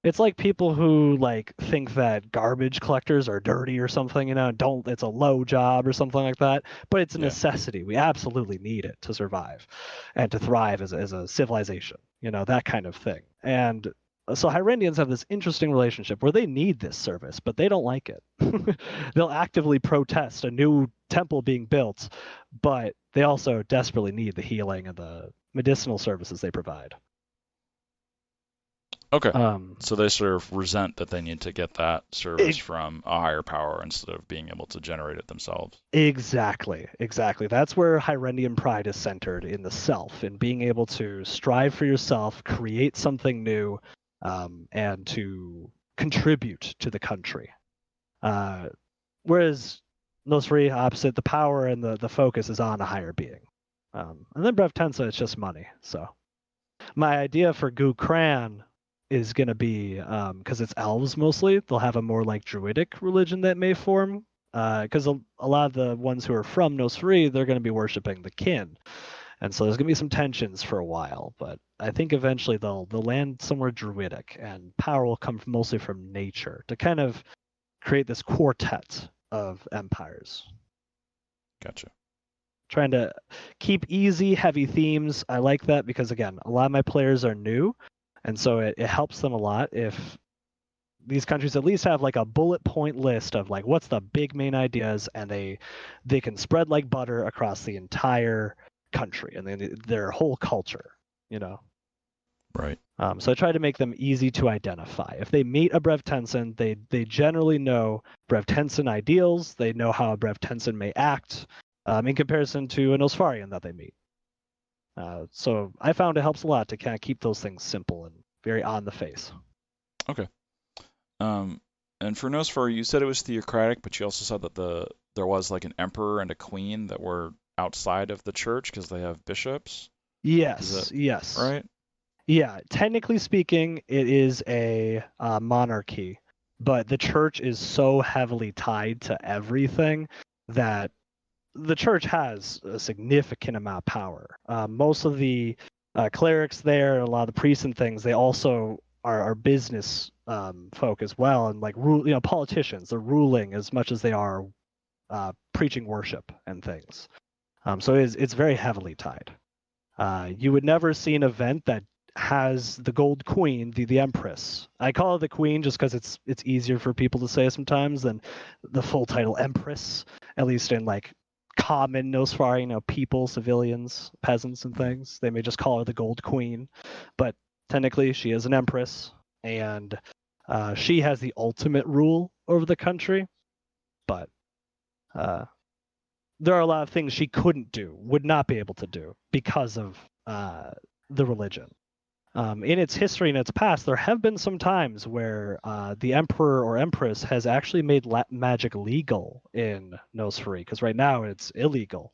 It's like people who like think that garbage collectors are dirty or something, don't it's a low job or something like that. But it's a
Yeah.
necessity. We absolutely need it to survive and to thrive as a civilization, that kind of thing. And so Hyrendians have this interesting relationship where they need this service, but they don't like it. They'll actively protest a new temple being built, but they also desperately need the healing and the medicinal services they provide.
Okay.
Um,
So they sort of resent that they need to get that service
it,
from a higher power instead of being able to generate it themselves.
Exactly, exactly. That's where Hyrendian pride is centered in the self, in being able to strive for yourself, create something new, and to contribute to the country. Uh, Whereas Nosri, opposite, the power and the focus is on a higher being. And then Brevtensa, it's just money. So my idea for Gu Kran is going to be, because it's elves mostly, they'll have a more like druidic religion that may form. Because a lot of the ones who are from Nosri, they're going to be worshiping the kin. And so there's going to be some tensions for a while, but I think eventually they'll land somewhere druidic, and power will come mostly from nature to kind of create this quartet of empires.
Gotcha.
Trying to keep easy, heavy themes. I like that because, again, a lot of my players are new, and so it helps them a lot if these countries at least have like a bullet point list of like what's the big main ideas, and they can spread like butter across the entire country and then their whole culture, you know.
Right.
So I try to make them easy to identify. If they meet a Brevtensan, they generally know Brevtensan ideals. They know how a Brevtensan may act in comparison to an Osfarian that they meet. So I found it helps a lot to kind of keep those things simple and very on the face.
Okay. Um, and for Nosfer, you said it was theocratic, but you also said that there was like an emperor and a queen that were outside of the church because they have bishops. Is that
Yes.
right?
Yeah, technically speaking, it is a monarchy, but the church is so heavily tied to everything that the church has a significant amount of power. Most of the clerics there, a lot of the priests and things, they also are business folk as well, and like politicians. They're ruling as much as they are preaching worship and things. So it's very heavily tied. You would never see an event that has the gold queen, the empress. I call her the queen just because it's easier for people to say sometimes than the full title empress, at least in like common Nosfari, people, civilians, peasants, and things. They may just call her the gold queen, but technically she is an empress, and she has the ultimate rule over the country. But uh, there are a lot of things she couldn't do, would not be able to do because of the religion. In its history and its past, there have been some times where the emperor or empress has actually made magic legal in Nosfari, because right now it's illegal.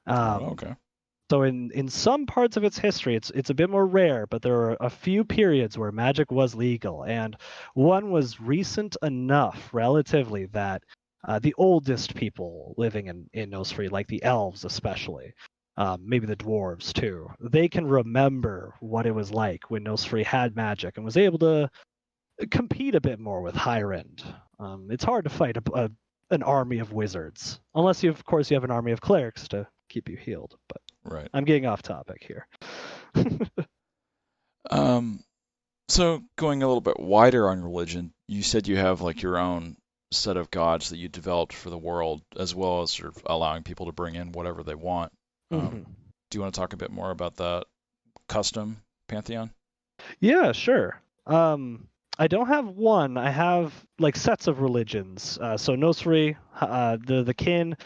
Oh,
Um,
okay.
so in some parts of its history, it's a bit more rare, but there are a few periods where magic was legal, and one was recent enough, relatively, that the oldest people living in Nosfari, like the elves especially, maybe the dwarves too, they can remember what it was like when Nosfari had magic and was able to compete a bit more with Hyrend. It's hard to fight an army of wizards, unless of course, you have an army of clerics to keep you healed. But
Right.
I'm getting off topic here.
Um, so going a little bit wider on religion, you said you have like your own set of gods that you developed for the world, as well as sort of allowing people to bring in whatever they want.
hmm
Do you want to talk a bit more about that custom pantheon?
Yeah, sure. I don't have one. I have like sets of religions. So Nosri, the kin,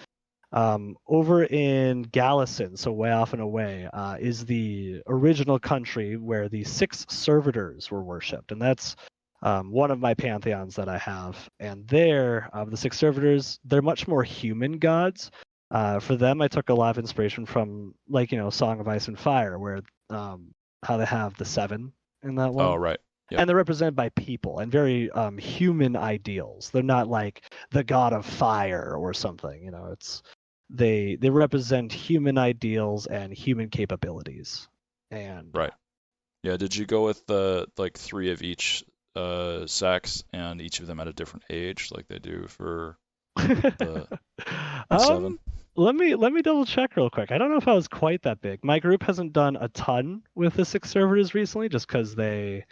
over in Galison, so way off and away, is the original country where the six servitors were worshipped, and that's one of my pantheons that I have. And there, the six servitors, they're much more human gods. For them, I took a lot of inspiration from, like, Song of Ice and Fire, where how they have the seven in that
Oh,
one.
right. Yep.
And they're represented by people and very human ideals. They're not like the god of fire or something. It's they represent human ideals and human capabilities. And
Right. Yeah. Did you go with the like three of each sex and each of them at a different age, like they do for the seven?
um, let me double check real quick. I don't know if I was quite that big. My group hasn't done a ton with the 6 servers recently, just because they're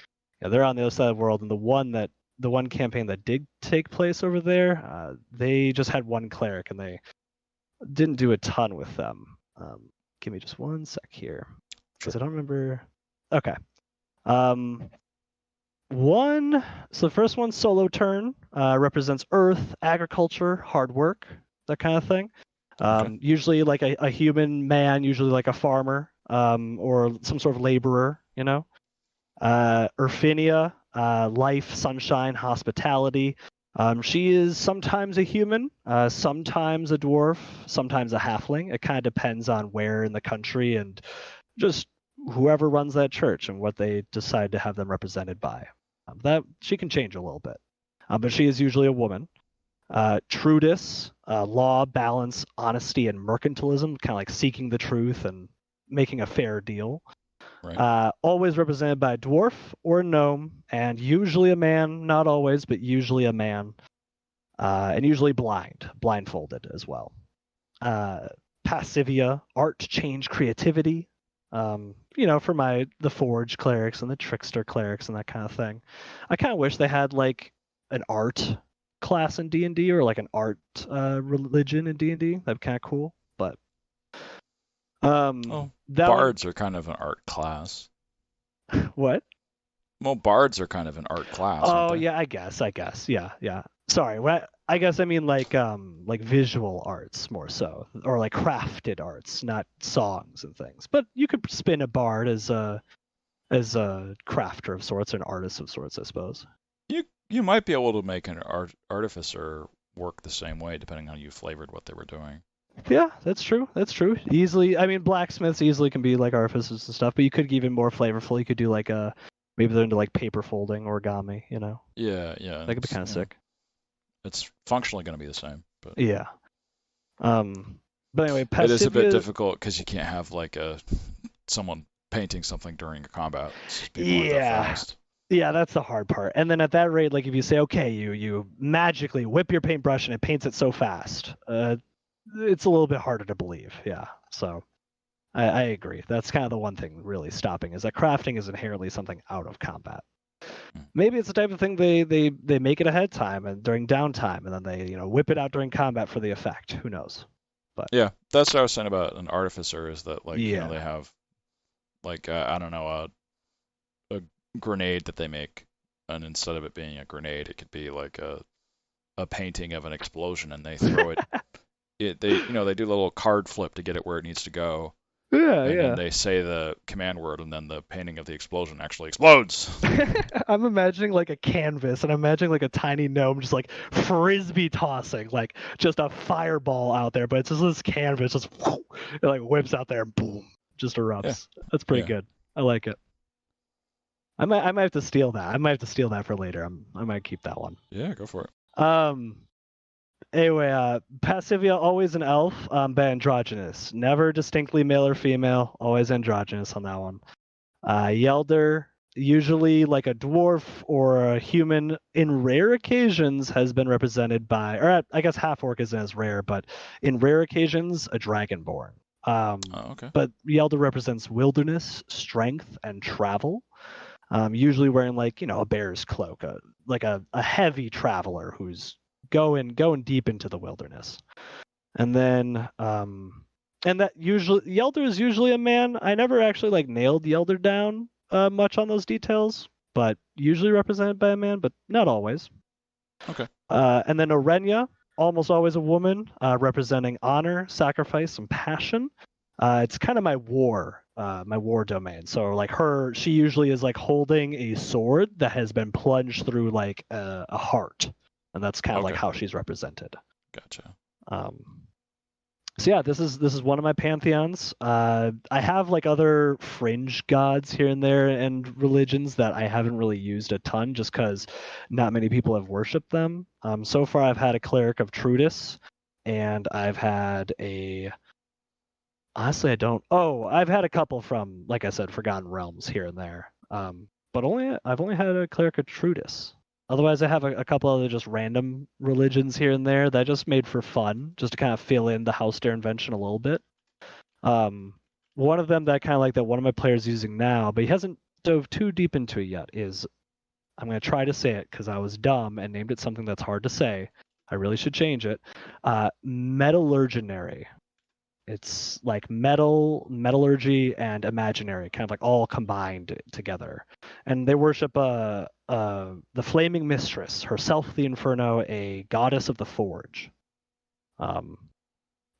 on the other side of the world, and the one campaign that did take place over there, they just had one cleric, and they didn't do a ton with them. Give me just one sec here, because
Sure.
I don't remember. Okay. Um, so the first one, solo turn, represents earth, agriculture, hard work, that kind of thing.
Okay.
Usually like a human man, usually like a farmer, or some sort of laborer, you know. Urfinia, life, sunshine, hospitality. She is sometimes a human, sometimes a dwarf, sometimes a halfling. It kind of depends on where in the country and just whoever runs that church and what they decide to have them represented by. That she can change a little bit, but she is usually a woman. Trudis, law, balance, honesty, and mercantilism, kind of like seeking the truth and making a fair deal.
Right.
Always represented by a dwarf or a gnome, and usually a man, not always, but usually a man, and usually blindfolded as well. Passivia, art, change, creativity. For the forge clerics and the trickster clerics and that kind of thing. I kind of wish they had like an art class in D&D or like an art religion in D&D. That'd be kind of cool. But
Well,
that one,
bards are kind of an art class.
what?
Well, bards are kind of an art class, aren't
Oh
they?
yeah, I guess. Yeah. Sorry, I guess I mean like visual arts more so, or like crafted arts, not songs and things. But you could spin a bard as a crafter of sorts, or an artist of sorts, I suppose.
You might be able to make an artificer work the same way, depending on how you flavored what they were doing.
Yeah, that's true. That's true. Easily, I mean, blacksmiths easily can be like artificers and stuff, but you could get even more flavorful. You could do like maybe they're into like paper folding, origami.
Yeah, yeah,
That could be kind of sick.
it's functionally going to be the same, but
Yeah. Um, but anyway,
it is a bit
Passivia.
difficult because you can't have like someone painting something during a combat. People aren't that
Yeah.
fast.
Yeah, that's the hard part. And then at that rate, like if you say, okay, you magically whip your paintbrush and it paints it so fast, it's a little bit harder to believe. Yeah. So I agree. That's kind of the one thing really stopping is that crafting is inherently something out of combat.
Hmm.
Maybe it's the type of thing they make it ahead of time and during downtime, and then they whip it out during combat for the effect. Who knows? But
Yeah, that's what I was saying about an artificer is that like
yeah,
they have like I don't know a grenade that they make, and instead of it being a grenade, it could be like a painting of an explosion, and they throw it. They do a little card flip to get it where it needs to go,
yeah,
and then
yeah.
they say the command word, and then the painting of the explosion actually explodes.
I'm imagining like a canvas, and I'm imagining like a tiny gnome just like frisbee tossing, like just a fireball out there, but it's just this canvas just it like whips out there, and boom, just
Yeah,
erupts. That's pretty
yeah,
good. I like it. I might have to steal that. I might have to steal that for later. I might keep that one.
yeah. Go for it.
Um. Anyway, Passivia always an elf, but androgynous. Never distinctly male or female. Always androgynous on that one. Yelder, usually like a dwarf or a human, in rare occasions has been represented by, or I guess half orc isn't as rare, but in rare occasions, a dragonborn.
Oh, okay.
But Yelder represents wilderness, strength, and travel. Usually wearing like a bear's cloak, like a heavy traveler who's going deep into the wilderness. And then and that usually Yelder is usually a man. I never actually like nailed Yelder down much on those details, but usually represented by a man, but not always.
Okay.
And then Orenya, almost always a woman, representing honor, sacrifice, and passion. It's kind of my war domain. So like she usually is like holding a sword that has been plunged through like a heart, and that's kind of like
Okay.
how she's represented.
Gotcha.
Um, so yeah, this is one of my pantheons. I have like other fringe gods here and there and religions that I haven't really used a ton, just because not many people have worshipped them. So far, I've had a cleric of Trudis, and I've had a honestly I don't. Oh, I've had a couple from like I said, Forgotten Realms here and there. but I've only had a cleric of Trudis. Otherwise, I have a couple other just random religions here and there that I just made for fun, just to kind of fill in the house intervention a little bit. One of them that I kind of like that one of my players using now, but he hasn't dove too deep into it yet, is I'm going to try to say it because I was dumb and named it something that's hard to say. I really should change it. Metallurginary. It's like metal, metallurgy, and imaginary, kind of like all combined together. And they worship the Flaming Mistress, herself the Inferno, a goddess of the forge.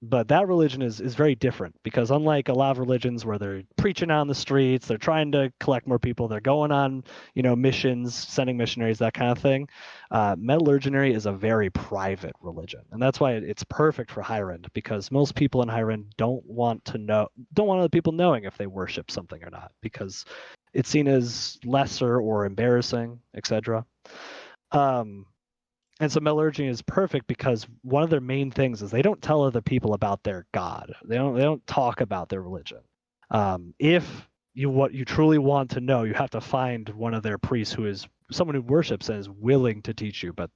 But that religion is very different because unlike a lot of religions where they're preaching on the streets, they're trying to collect more people, they're going on, missions, sending missionaries, that kind of thing. Metallurginary is a very private religion, and that's why it's perfect for Hyrend because most people in Hyrend don't want other people knowing if they worship something or not because it's seen as lesser or embarrassing, etc. And so metallurgy is perfect because one of their main things is they don't tell other people about their god. They don't talk about their religion. If what you truly want to know, you have to find one of their priests who is someone who worships and is willing to teach you, but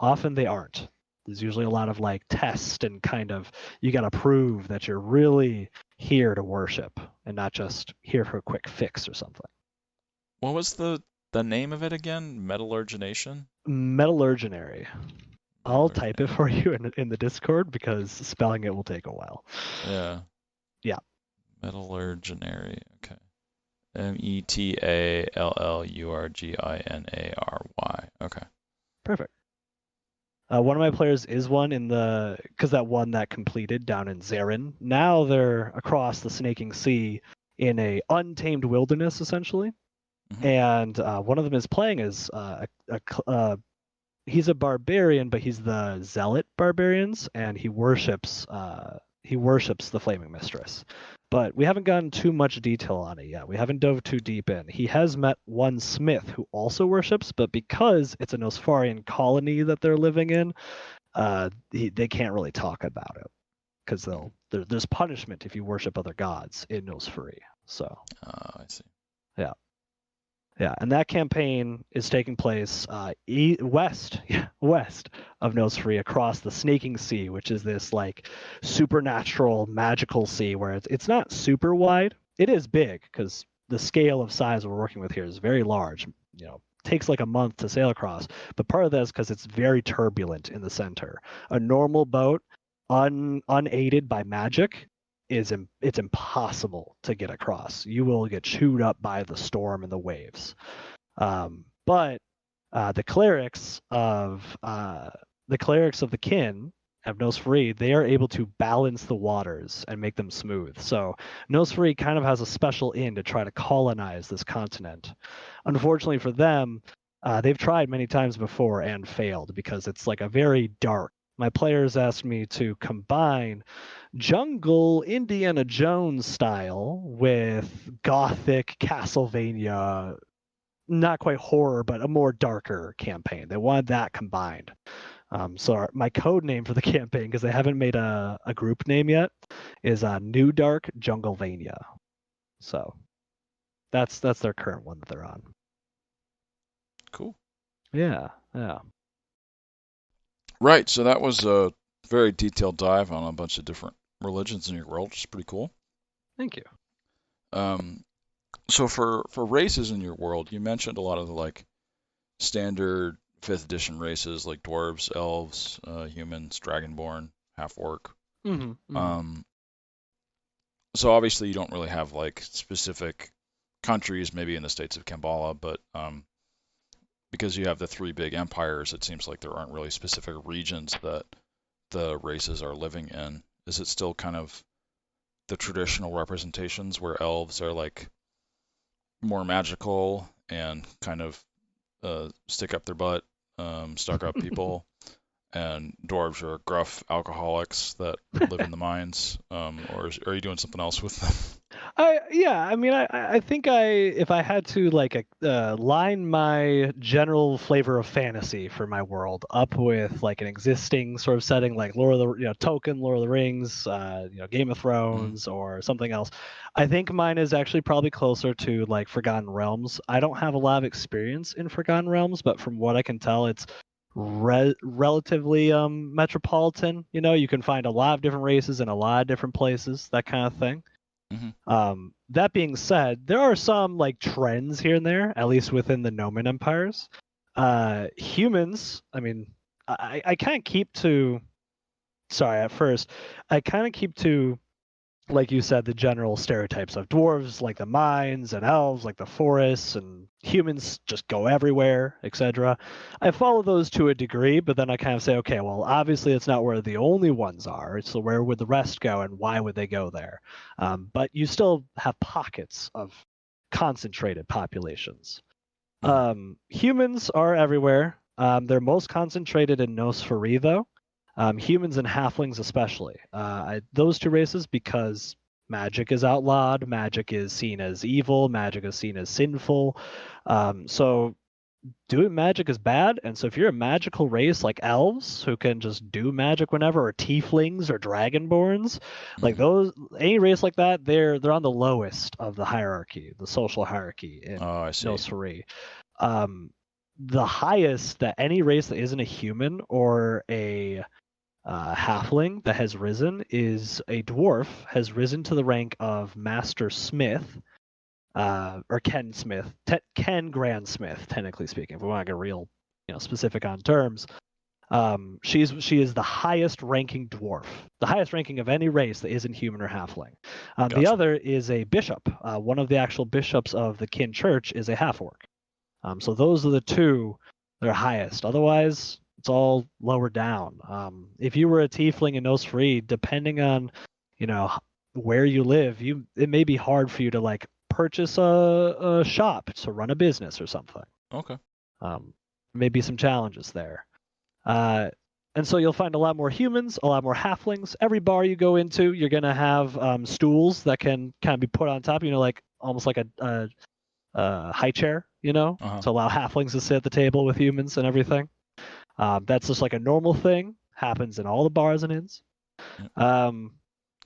often they aren't. There's usually a lot of like test and kind of you got to prove that you're really here to worship and not just here for a quick fix or something.
What was the name of it again? Metallurgination?
Metallurginary. I'll type it for you in the Discord because spelling it will take a while.
Yeah.
Yeah.
Metallurginary. Okay. Metallurginary. Okay.
Perfect. One of my players is one because that one that completed down in Zer'Sun. Now they're across the Snaking Sea in a untamed wilderness, essentially.
Mm-hmm.
And one of them is playing as he's a barbarian, but he's the zealot barbarians, and he worships the Flaming Mistress. But we haven't gotten too much detail on it yet. We haven't dove too deep in. He has met one smith who also worships, but because it's a Nosfarian colony that they're living in, they can't really talk about it because there's punishment if you worship other gods in Nosfarii. So.
I see.
Yeah. Yeah, and that campaign is taking place west of Nosfarii across the Snaking Sea, which is this like supernatural magical sea where it's not super wide. It is big because the scale of size we're working with here is very large. Takes like a month to sail across, but part of that is because it's very turbulent in the center. A normal boat, unaided by magic, it's impossible to get across. You will get chewed up by the storm and the waves. But the clerics of the kin of Nosfarii, they are able to balance the waters and make them smooth. So Nosfarii kind of has a special in to try to colonize this continent. Unfortunately for them, they've tried many times before and failed because it's like a very dark. My players asked me to combine jungle Indiana Jones style with gothic Castlevania, not quite horror, but a more darker campaign. They wanted that combined. So my code name for the campaign, because they haven't made a group name yet, is New Dark Junglevania. So that's their current one that they're on.
Cool.
Yeah.
Right. So that was a very detailed dive on a bunch of different religions in your world, which is pretty cool.
Thank you.
So for races in your world, you mentioned a lot of the like standard 5th edition races like dwarves, elves, humans, dragonborn, half-orc.
Mm-hmm.
So obviously you don't really have like specific countries, maybe in the States of Cambella, but because you have the 3 big empires, it seems like there aren't really specific regions that the races are living in. Is it still kind of the traditional representations where elves are like more magical and kind of stick up their butt, stuck up people, and dwarves are gruff alcoholics that live in the mines? Or are you doing something else with them?
I think if I had to like line my general flavor of fantasy for my world up with like an existing sort of setting like Lord of the Tolkien, Lord of the Rings, Game of
Mhm.
Thrones or something else, I think mine is actually probably closer to like Forgotten Realms. I don't have a lot of experience in Forgotten Realms, but from what I can tell, it's relatively metropolitan. You can find a lot of different races in a lot of different places, that kind of thing.
Mhm.
That being said, there are some like trends here and there, at least within the Noman Empires. Humans, I mean, I kind of keep to, sorry, at first, I kind of keep to, like you said, the general stereotypes of dwarves like the mines and elves like the forests and humans just go everywhere, etc. I follow those to a degree, but then I kind of say, okay, well, obviously it's not where the only ones are. So where would the rest go and why would they go there? But you still have pockets of concentrated populations.
Mhm.
Humans are everywhere. They're most concentrated in Nosferatu, though. Humans and halflings, especially. Those two races, because magic is outlawed, magic is seen as evil, magic is seen as sinful. So doing magic is bad. And so if you're a magical race like elves who can just do magic whenever, or tieflings or dragonborns, like
Mhm.
those, any race like that, they're on the lowest of the hierarchy, the social hierarchy in
Oh, I see.
Nosferatu. um, the highest that any race that isn't a human or a halfling that has risen is a dwarf has risen to the rank of Master Smith, or Ken Smith, Ken Grand Smith, technically speaking. If we want to get real, specific on terms, she is the highest ranking dwarf, the highest ranking of any race that isn't human or halfling. The
Gotcha.
other is a bishop. One of the actual bishops of the Kin Church is a half orc. So those are the two that are highest. Otherwise, it's all lower down. If you were a tiefling in Nosferatu, depending on, you know, where you live, it may be hard for you to like purchase a shop to run a business or something.
Okay.
Maybe some challenges there. Uh, and so you'll find a lot more humans, a lot more halflings. Every bar you go into, you're gonna have stools that can kind of be put on top. Like almost like a high chair,
Uh-huh.
to allow halflings to sit at the table with humans and everything. That's just like a normal thing. Happens in all the bars and inns.
Yep.
Um,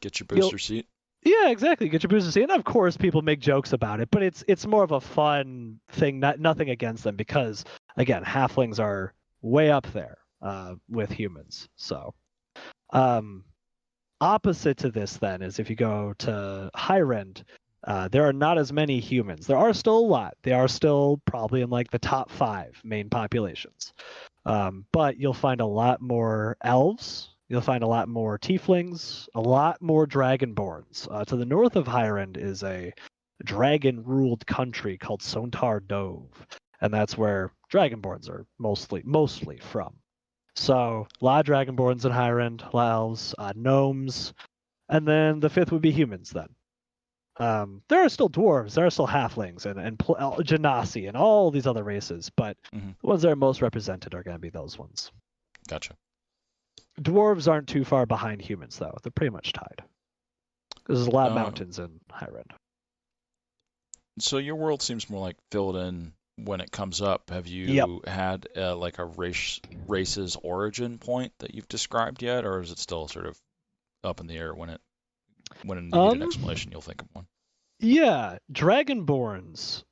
Get your
you'll
booster seat.
Yeah, exactly. Get your booster seat, and of course, people make jokes about it, but it's more of a fun thing. Nothing against them because again, halflings are way up there with humans. So, um, opposite to this then is if you go to Hyrend, there are not as many humans. There are still a lot. They are still probably in like the top 5 main populations. But you'll find a lot more elves. You'll find a lot more tieflings, a lot more dragonborns. To the north of Hyrend is a dragon-ruled country called Sontar Dove, and that's where dragonborns are mostly from. So a lot of dragonborns in Hyrend, a lot of elves, gnomes, and then the fifth would be humans. Then there are still dwarves, there are still halflings, and genasi, and all these other races, but
Mhm.
the ones that are most represented are going to be those ones.
Gotcha.
Dwarves aren't too far behind humans, though. They're pretty much tied. There's a lot of
Uh,
mountains in Hyrend.
so your world seems more like filled in when it comes up. Have
Yep.
you had like a race's origin point that you've described yet, or is it still sort of up in the air when you need an
Um.
explanation, you'll think of one?
Yeah, Dragonborns.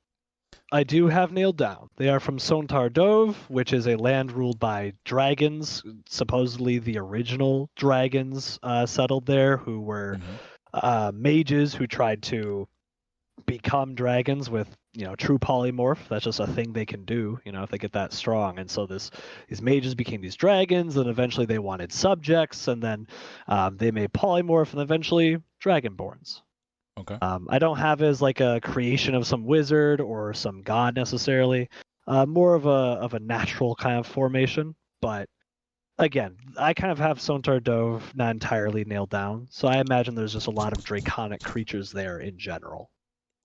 I do have nailed down. They are from Sontar Dove, which is a land ruled by dragons. Supposedly, the original dragons settled there, who were
Mm-hmm.
mages who tried to become dragons with true polymorph. That's just a thing they can do if they get that strong. And so these mages became these dragons, and eventually they wanted subjects, and then they made polymorph, and eventually dragonborns.
Okay.
I don't have it as like a creation of some wizard or some god necessarily, more of a natural kind of formation. But again, I kind of have Sontar Dove not entirely nailed down, so I imagine there's just a lot of draconic creatures there in general.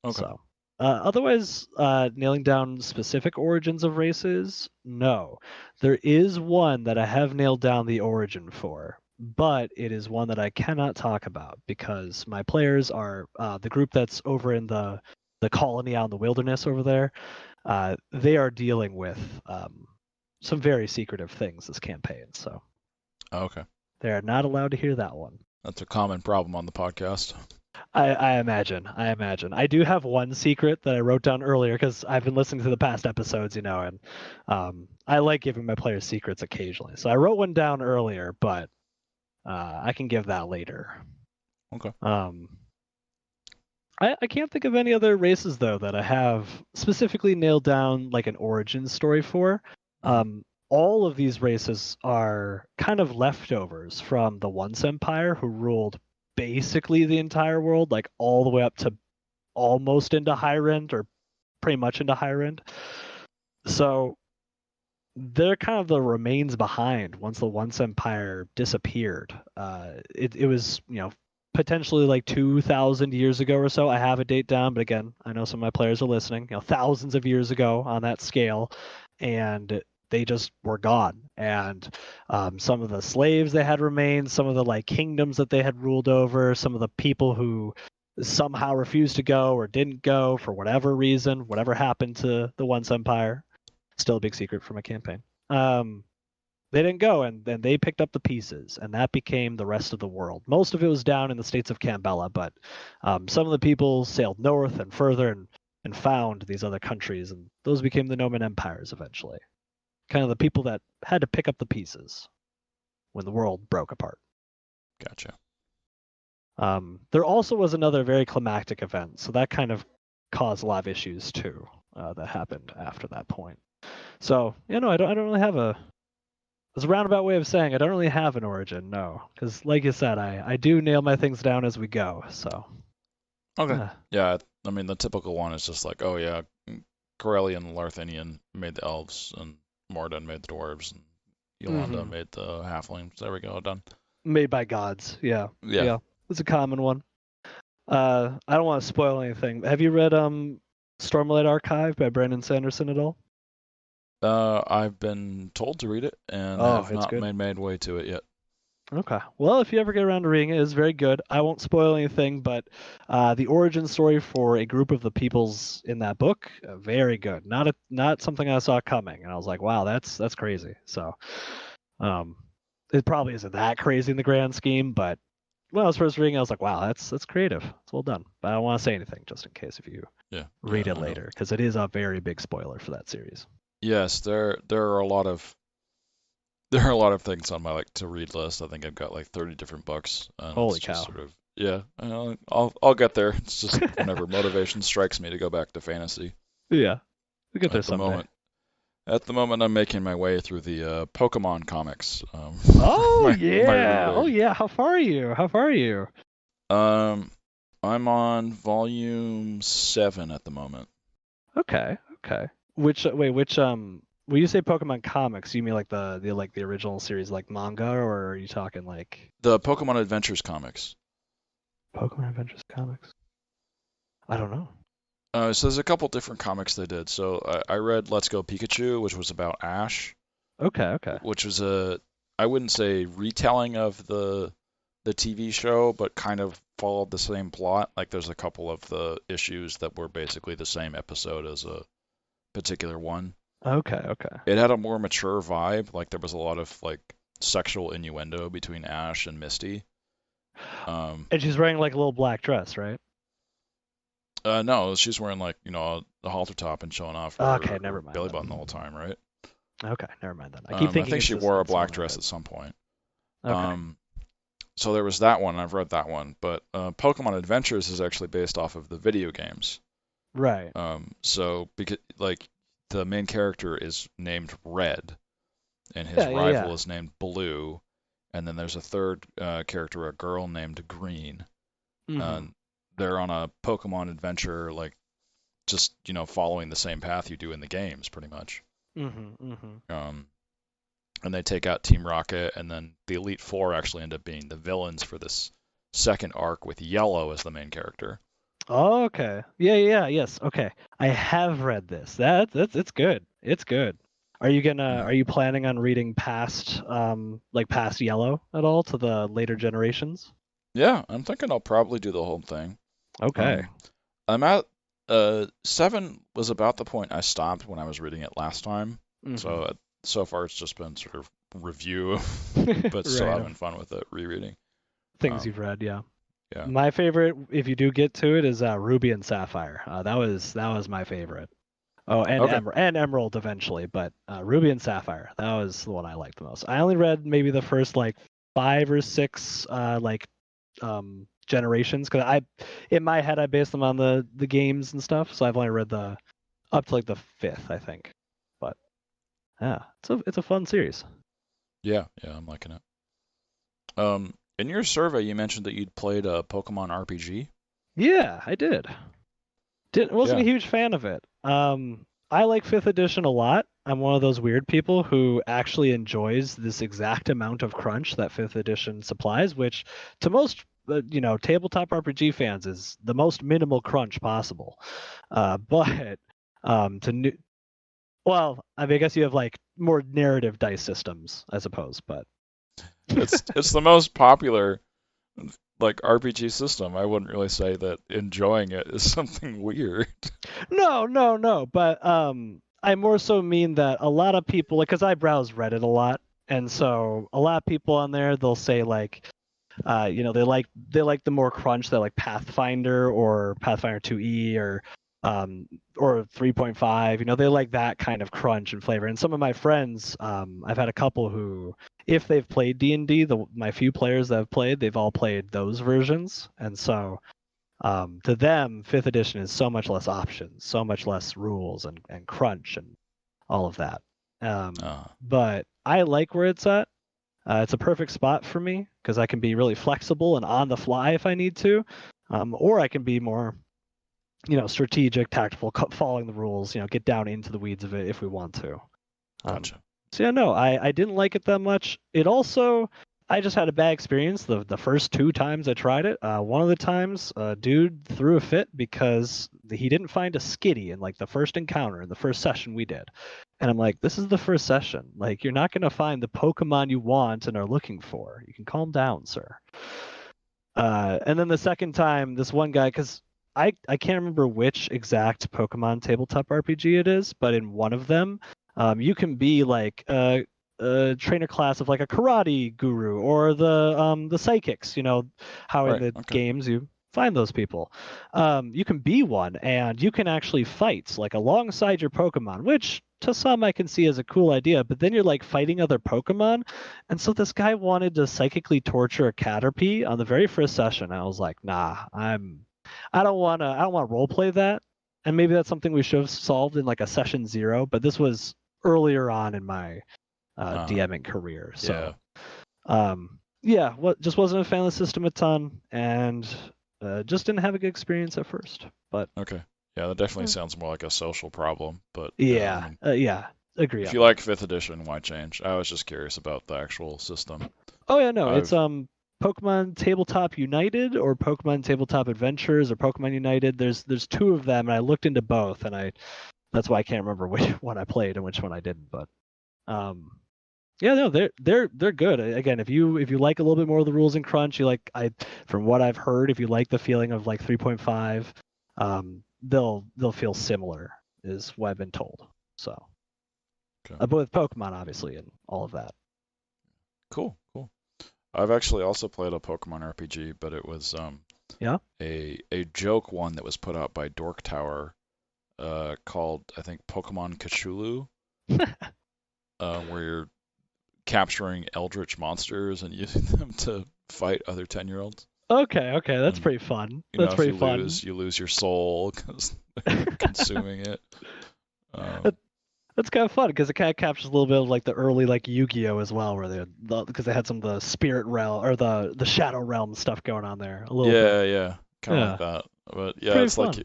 Okay.
So, otherwise, nailing down specific origins of races, no. There is one that I have nailed down the origin for. but it is one that I cannot talk about because my players are the group that's over in the colony out in the wilderness over there. They are dealing with some very secretive things this campaign, so
Okay.
they are not allowed to hear that one.
That's a common problem on the podcast.
I imagine. I imagine. I do have one secret that I wrote down earlier because I've been listening to the past episodes, and I like giving my players secrets occasionally. So I wrote one down earlier, but I can give that later.
Okay.
I can't think of any other races though that I have specifically nailed down like an origin story for. All of these races are kind of leftovers from the Once Empire, who ruled basically the entire world, like all the way up to almost into Hyrend or pretty much into Hyrend. So they're kind of the remains behind once the Once Empire disappeared. It was, potentially like 2,000 years ago or so. I have a date down, but again, I know some of my players are listening, thousands of years ago on that scale. And they just were gone. And some of the slaves they had remained, some of the like kingdoms that they had ruled over, some of the people who somehow refused to go or didn't go for whatever reason, whatever happened to the Once Empire. Still a big secret for my campaign. They didn't go, and then they picked up the pieces, and that became the rest of the world. Most of it was down in the States of Cambella, but some of the people sailed north and further and found these other countries, and those became the Noman Empires eventually. Kind of the people that had to pick up the pieces when the world broke apart.
Gotcha.
There also was another very climactic event, so that kind of caused a lot of issues too that happened after that point. So, I don't really have it's a roundabout way of saying I don't really have an origin, no. Because, like you said, I do nail my things down as we go, so.
Okay. Yeah, I mean, the typical one is just like, oh yeah, Corellian and Larthinian made the elves, and Mordan made the dwarves, and Yolanda made the halflings. There we go, done.
Made by gods, yeah.
Yeah.
It's a common one. I don't want to spoil anything. Have you read Stormlight Archive by Brandon Sanderson at all?
I've been told to read it, and have not made my way to it yet.
Okay. Well, if you ever get around to reading it, it's very good. I won't spoil anything, but the origin story for a group of the peoples in that book, very good. Not something I saw coming, and I was like, wow, that's crazy. So, it probably isn't that crazy in the grand scheme, but when I was first reading, I was like, wow, that's creative. It's well done. But I don't want to say anything just in case if you read it later, because it is a very big spoiler for that series.
Yes, there are a lot of things on my like to read list. I think I've got like 30 different books.
Holy cow!
Sort of, yeah, I'll get there. It's just whenever motivation strikes me to go back to fantasy.
Yeah, we'll get there someday.
At the moment, I'm making my way through the Pokemon comics.
Oh yeah! How far are you?
I'm on volume 7 at the moment.
Okay. Which when you say Pokemon comics, you mean like the original series, like manga, or are you talking like
the Pokemon Adventures comics?
Pokemon Adventures comics. I don't know.
So there's a couple different comics they did. So I read Let's Go Pikachu, which was about Ash.
Okay.
Which was I wouldn't say retelling of the TV show, but kind of followed the same plot. Like there's a couple of the issues that were basically the same episode as a particular one.
Okay.
It had a more mature vibe. Like there was a lot of like sexual innuendo between Ash and Misty.
And she's wearing like a little black dress, right?
No, she's wearing like a halter top and showing off her belly button the whole time, right?
Okay, never mind then. I think
she wore a black dress at some point.
Okay.
So there was that one. I've read that one, but Pokemon Adventures is actually based off of the video games.
Right.
So because like the main character is named Red, and his rival is named Blue, and then there's a third character, a girl named Green. They're on a Pokemon adventure, like just following the same path you do in the games, pretty much. And they take out Team Rocket, and then the Elite Four actually end up being the villains for this second arc with Yellow as the main character.
Oh, okay. Yes. Okay. I have read this. It's good. It's good. Are you planning on reading past past Yellow at all to the later generations?
Yeah, I'm thinking I'll probably do the whole thing.
Okay.
Um, I'm at 7 was about the point I stopped when I was reading it last time.
Hmm.
So so far it's just been sort of review, but still
Right.
having fun with it, rereading.
Things
Um,
you've read, yeah.
yeah.
My favorite, if you do get to it, is Ruby and Sapphire. That was my favorite. Oh,
Okay.
And Emerald eventually, but Ruby and Sapphire, that was the one I liked the most. I only read maybe the first like 5 or 6 generations because in my head I based them on the games and stuff, so I've only read the up to like the 5th, I think. But yeah, it's a fun series.
Yeah, yeah, I'm liking it. In your survey, you mentioned that you'd played a Pokemon RPG.
Yeah, I did. Wasn't a
Yeah.
huge fan of it. I like 5th edition a lot. I'm one of those weird people who actually enjoys this exact amount of crunch that 5th edition supplies, which to most tabletop RPG fans is the most minimal crunch possible. But to new, well, I mean, I guess you have like more narrative dice systems, I suppose. But
It's the most popular like RPG system. I wouldn't really say that enjoying it is something weird.
no, no, no. But I more so mean that a lot of people, like, because I browse Reddit a lot, and so a lot of people on there they'll say like, they like the more crunch that like Pathfinder or Pathfinder 2E or 3.5. They like that kind of crunch and flavor. And some of my friends, I've had a couple who, if they've played D&D, my few players that have played, they've all played those versions, and so. To them, 5th edition is so much less options, so much less rules and crunch and all of that.
Uh,
But I like where it's at. It's a perfect spot for me because I can be really flexible and on the fly if I need to, or I can be more, strategic, tactful, following the rules. Get down into the weeds of it if we want to. Um,
gotcha.
so yeah, no, I didn't like it that much. It also, I just had a bad experience the first 2 times I tried it. One of the times, a dude threw a fit because he didn't find a skitty in like the first encounter in the first session we did. And I'm like, this is the first session. Like, you're not gonna find the Pokemon you want and are looking for. You can calm down, sir. And then the second time, this one guy, because I can't remember which exact Pokemon tabletop RPG it is, but in one of them, you can be like a trainer class of like a karate guru or the psychics. How in
Right.
the
Okay.
games you find those people. You can be one, and you can actually fight like alongside your Pokemon, which to some I can see as a cool idea. But then you're like fighting other Pokemon, and so this guy wanted to psychically torture a Caterpie on the very first session. I was like, nah, I don't want to role play that. And maybe that's something we should have solved in like a session 0, but this was earlier on in my
Uh,
DMing career.
yeah.
So yeah, just wasn't a fan of the system a ton, and just didn't have a good experience at first. But
Okay. Yeah, that definitely
eh,
sounds more like a social problem, but yeah, I
yeah,
mean,
yeah, agree
if
on
you
that.
like 5th edition, why change? I was just curious about the actual system.
Oh yeah, no, it's
I've
Pokemon Tabletop United or Pokemon Tabletop Adventures or Pokemon United. There's 2 of them, and I looked into both, and that's why I can't remember which one I played and which one I didn't. But um, yeah, no, they're good. Again, if you like a little bit more of the rules and crunch, you like from what I've heard, if you like the feeling of like 3.5, they'll feel similar, is what I've been told. So,
okay.
but with Pokemon obviously and all of that.
Cool, cool. I've actually also played a Pokemon RPG, but it was
Yeah.
a joke one that was put out by Dork Tower, called I think Pokemon Cthulhu, where you're capturing eldritch monsters and using them to fight other 10-year-olds.
Okay, that's
And
pretty fun.
you know,
That's
if
pretty
you
fun.
lose, you lose your soul because they're consuming it.
That-
Um,
That's kind of fun because it kind of captures a little bit of like the early like Yu-Gi-Oh as well, where because they had some of the spirit realm or the shadow realm stuff going on there a little bit.
yeah, yeah, kind of like
Yeah,
that. But yeah,
pretty
it's like
fun.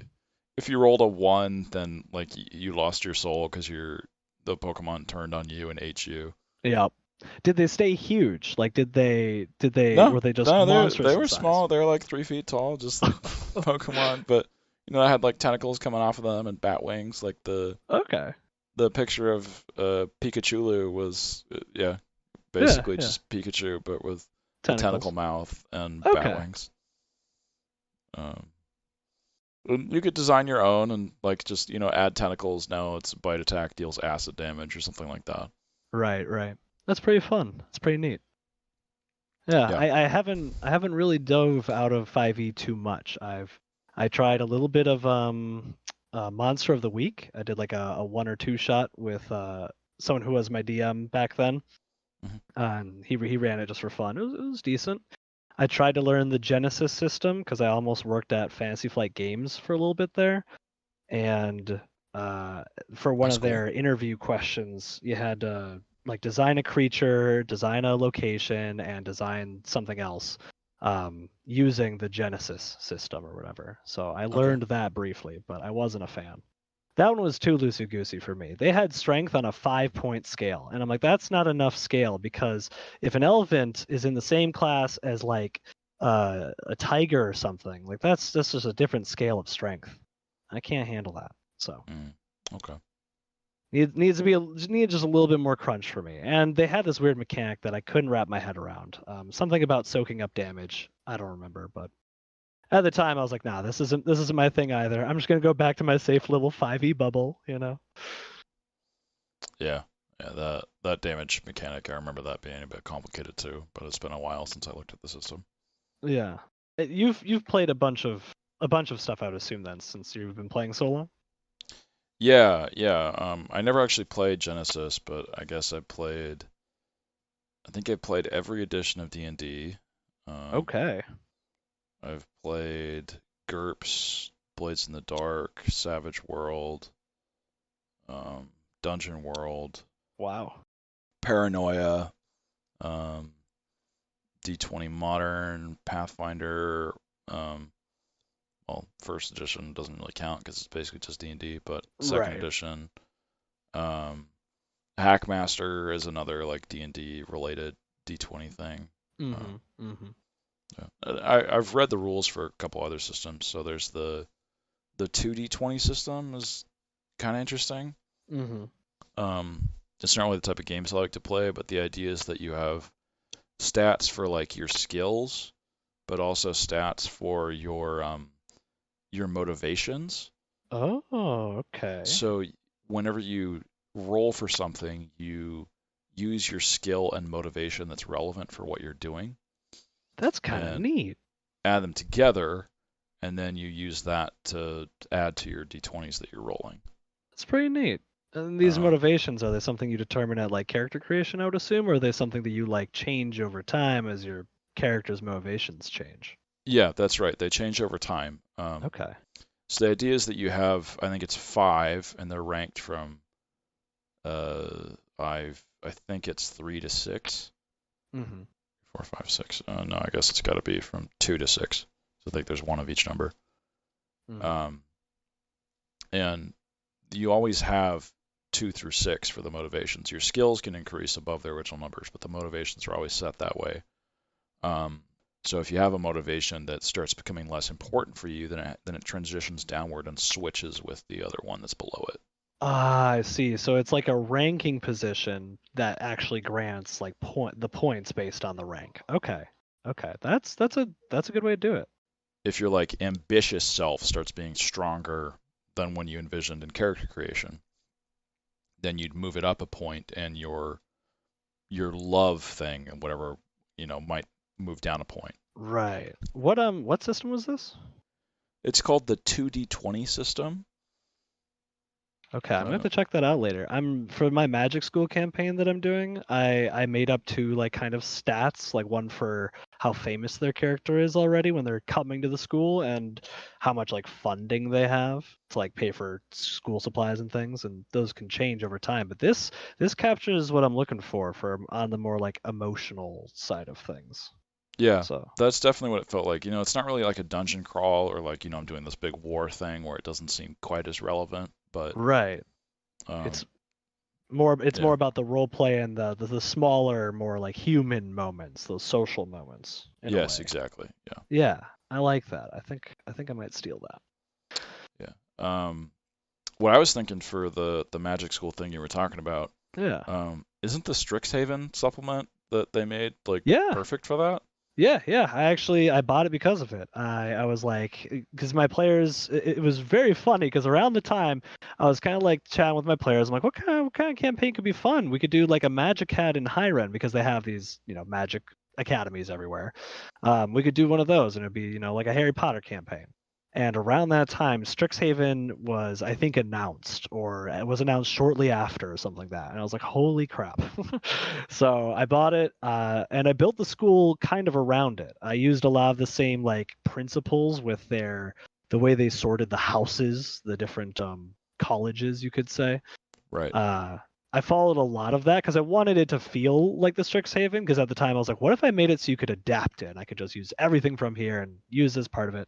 if you rolled a 1, then like you lost your soul because the Pokemon turned on you and ate you.
Yeah. Did they stay huge? Like, did they
No,
were they just
no, they
monstrous in
were
size?
small. They were like 3 feet tall, just like Pokemon. But I had like tentacles coming off of them and bat wings, like the
Okay.
the picture of Pikachu was
Yeah,
basically
yeah.
just Pikachu, but with a tentacle
Tentacles.
mouth and bat
Okay.
wings. Um, and you could design your own and like just add tentacles. Now it's bite attack deals acid damage or something like that.
Right, right. That's pretty fun. That's pretty neat. Yeah,
Yeah.
I haven't really dove out of 5e too much. I tried a little bit of Monster of the Week. I did like a one or two shot with someone who was my DM back then.
Mhm.
And he ran it just for fun. It was decent. I tried to learn the Genesis system because I almost worked at Fantasy Flight Games for a little bit there. And for one
That's
of
cool.
their interview questions, you had to like design a creature, design a location, and design something else using the Genesis system or whatever. So I
Okay.
learned that briefly, but I wasn't a fan. That one was too loosey goosey for me. They had strength on a 5-point scale, and I'm like, that's not enough scale because if an elephant is in the same class as like a tiger or something, like that's just a different scale of strength. I can't handle that. So
Mm. Okay.
needs to be need just a little bit more crunch for me. And they had this weird mechanic that I couldn't wrap my head around. Something about soaking up damage. I don't remember, but at the time I was like, nah, this isn't my thing either. I'm just gonna go back to my safe little 5e bubble, you know.
Yeah. Yeah. That damage mechanic, I remember that being a bit complicated too, but it's been a while since I looked at the system.
Yeah. You've played a bunch of stuff, I would assume then, since you've been playing so long.
Yeah. Yeah. I never actually played Genesis, but I guess I think I played every edition of D&D. Um,
Okay.
I've played GURPS, Blades in the Dark, Savage World, um, Dungeon World,
Wow.
Paranoia, um, D20 Modern, Pathfinder. Um, well, first edition doesn't really count because it's basically just D&D, but second
Right.
edition. Um, Hackmaster is another like D&D related D20 thing. Um,
Mm-hmm. Mm-hmm.
yeah. I've read the rules for a couple other systems. So there's the 2D20 system is kind of interesting.
Mm-hmm.
Um, it's not really the type of games I like to play, but the idea is that you have stats for like your skills, but also stats for your motivations.
Oh, okay.
So whenever you roll for something, you use your skill and motivation that's relevant for what you're doing
That's kind of
and
neat.
add them together, and then you use that to add to your d20s that you're rolling.
That's pretty neat. And these
Um,
motivations, are they something you determine at like character creation, I would assume, or are they something that you like change over time as your character's motivations change?
yeah, that's right. They change over time.
Okay.
So the idea is that you have, I think it's five, and they're ranked from I think it's 3 to 6.
Mm-hmm.
4, 5, 6. No, I guess it's got to be from 2 to 6. So I think there's one of each number.
Mm-hmm.
Um, and you always have 2 through 6 for the motivations. Your skills can increase above their original numbers, but the motivations are always set that way. Um, so if you have a motivation that starts becoming less important for you, then it transitions downward and switches with the other one that's below it.
Ah, I see. So it's like a ranking position that actually grants like the points based on the rank. Okay. Okay. That's a good way to do it.
If your like ambitious self starts being stronger than when you envisioned in character creation, then you'd move it up a point, and your love thing and whatever might move down a point.
Right. What system was this?
It's called the 2D20 system.
Okay, I'm gonna have
Uh,
to check that out later. I'm for my magic school campaign that I'm doing, I made up two like kind of stats, like one for how famous their character is already when they're coming to the school and how much like funding they have to like pay for school supplies and things, and those can change over time. But this captures what I'm looking for on the more like emotional side of things.
yeah,
So
that's definitely what it felt like. It's not really like a dungeon crawl or like I'm doing this big war thing where it doesn't seem quite as relevant, but
right. It's
um,
it's more
yeah,
about the role play and the smaller, more like human moments, those social moments in a
yes,
way.
exactly, yeah,
Yeah, I like that. I think I might steal that.
yeah. what I was thinking for the magic school thing you were talking about,
Yeah.
isn't the Strixhaven supplement that they made like
Yeah.
perfect for that?
Yeah. I bought it because of it. I was like, because my players, it was very funny because around the time I was kind of like chatting with my players. I'm like, what kind of campaign could be fun? We could do like a Magic Hat in Hyrend because they have these, magic academies everywhere. We could do one of those, and it'd be, like a Harry Potter campaign. And around that time, Strixhaven was, I think, announced, or it was announced shortly after, or something like that. And I was like, holy crap. So I bought it, and I built the school kind of around it. I used a lot of the same like principles with the way they sorted the houses, the different colleges, you could say.
Right.
I followed a lot of that because I wanted it to feel like the Strixhaven. Because at the time I was like, what if I made it so you could adapt it? I could just use everything from here and use this part of it.